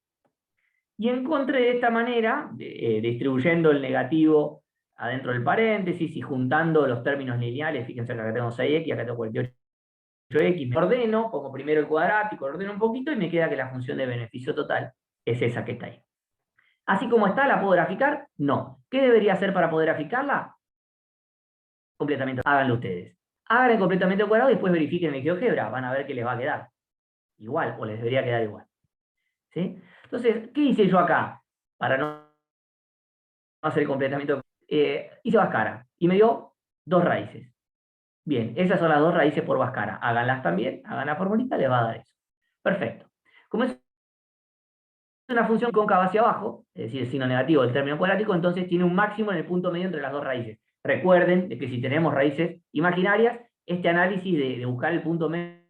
Speaker 4: Y encontré de esta manera, distribuyendo el negativo adentro del paréntesis y juntando los términos lineales, fíjense que acá tengo 6x, acá tengo 48x, me ordeno, pongo primero el cuadrático, ordeno un poquito y me queda que la función de beneficio total es esa que está ahí. Así como está, ¿la puedo graficar? No. ¿Qué debería hacer para poder graficarla? Completamiento. Háganlo ustedes. Hagan el completamiento cuadrado y después verifiquen el GeoGebra. Van a ver que les va a quedar igual, o les debería quedar igual. ¿Sí? Entonces, ¿qué hice yo acá? Para no hacer el completamiento. Hice Bhaskara y me dio 2 raíces. Bien, esas son las 2 raíces por Bhaskara. Háganlas también, hagan la formulita, les va a dar eso. Perfecto. Como es una función cóncava hacia abajo, es decir, el signo negativo del término cuadrático, entonces tiene un máximo en el punto medio entre las 2 raíces. Recuerden de que si tenemos raíces imaginarias, este análisis de buscar el punto medio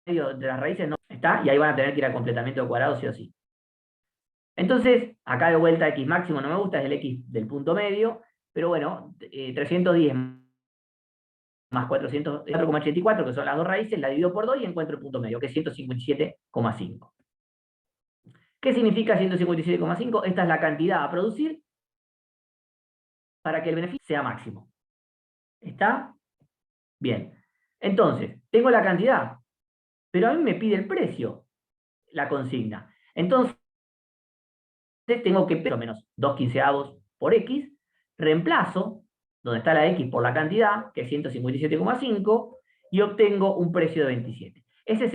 Speaker 4: de las raíces no está, y ahí van a tener que ir al completamiento de cuadrado sí o sí. Entonces, acá de vuelta X máximo no me gusta, es el X del punto medio, pero bueno, 310 más 404,84, que son las 2 raíces, la divido por 2 y encuentro el punto medio, que es 157,5. ¿Qué significa 157,5? Esta es la cantidad a producir para que el beneficio sea máximo. ¿Está? Bien. Entonces, tengo la cantidad, pero a mí me pide el precio, la consigna. Entonces, tengo que menos 2/15 por X, reemplazo, donde está la X por la cantidad, que es 157,5, y obtengo un precio de 27. Ese es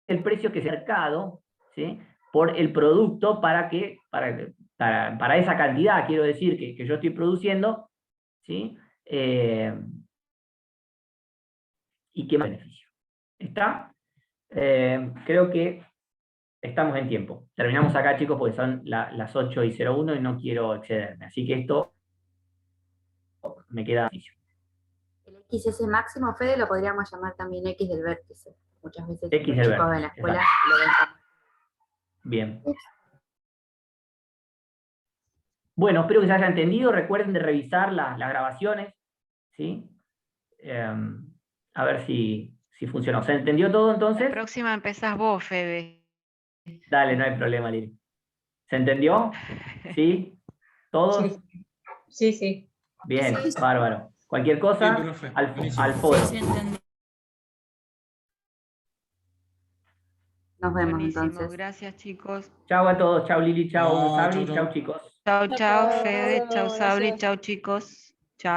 Speaker 4: el precio que se ha mercado, ¿sí? Por el producto para esa cantidad, quiero decir, que yo estoy produciendo, ¿sí? Y qué más beneficio. ¿Está? Creo que estamos en tiempo. Terminamos acá, chicos, porque son las 8:01 y no quiero excederme. Así que esto me queda beneficio.
Speaker 1: El X ese máximo, Fede, lo podríamos llamar también X del vértice. Muchas veces
Speaker 4: X
Speaker 1: los
Speaker 4: del
Speaker 1: chicos
Speaker 4: vértice,
Speaker 1: en la escuela
Speaker 4: exacto.
Speaker 1: lo ven como...
Speaker 4: Bien. Bueno, espero que se haya entendido. Recuerden de revisar las grabaciones, ¿sí? A ver si funcionó. ¿Se entendió todo entonces?
Speaker 3: La próxima empezás vos, Fede.
Speaker 4: Dale, no hay problema, Lili. ¿Se entendió? ¿Sí? ¿Todos?
Speaker 11: Sí, sí.
Speaker 4: Bien,
Speaker 7: Sí, sí.
Speaker 4: bárbaro. Cualquier cosa,
Speaker 2: Sí, profe.
Speaker 4: al
Speaker 2: Buenísimo.
Speaker 4: foro.
Speaker 7: Sí, se entendió.
Speaker 1: Nos vemos
Speaker 3: Buenísimo,
Speaker 1: entonces.
Speaker 3: gracias chicos.
Speaker 4: Chau a todos. Chau Lili, chau
Speaker 2: No,
Speaker 4: Sabri,
Speaker 2: chau,
Speaker 4: chau
Speaker 2: chau.
Speaker 4: chicos.
Speaker 3: Chao, chao,
Speaker 11: Chao,
Speaker 3: Fede, chao,
Speaker 11: bueno,
Speaker 3: Sabri,
Speaker 11: gracias.
Speaker 3: chao, chicos. Chao.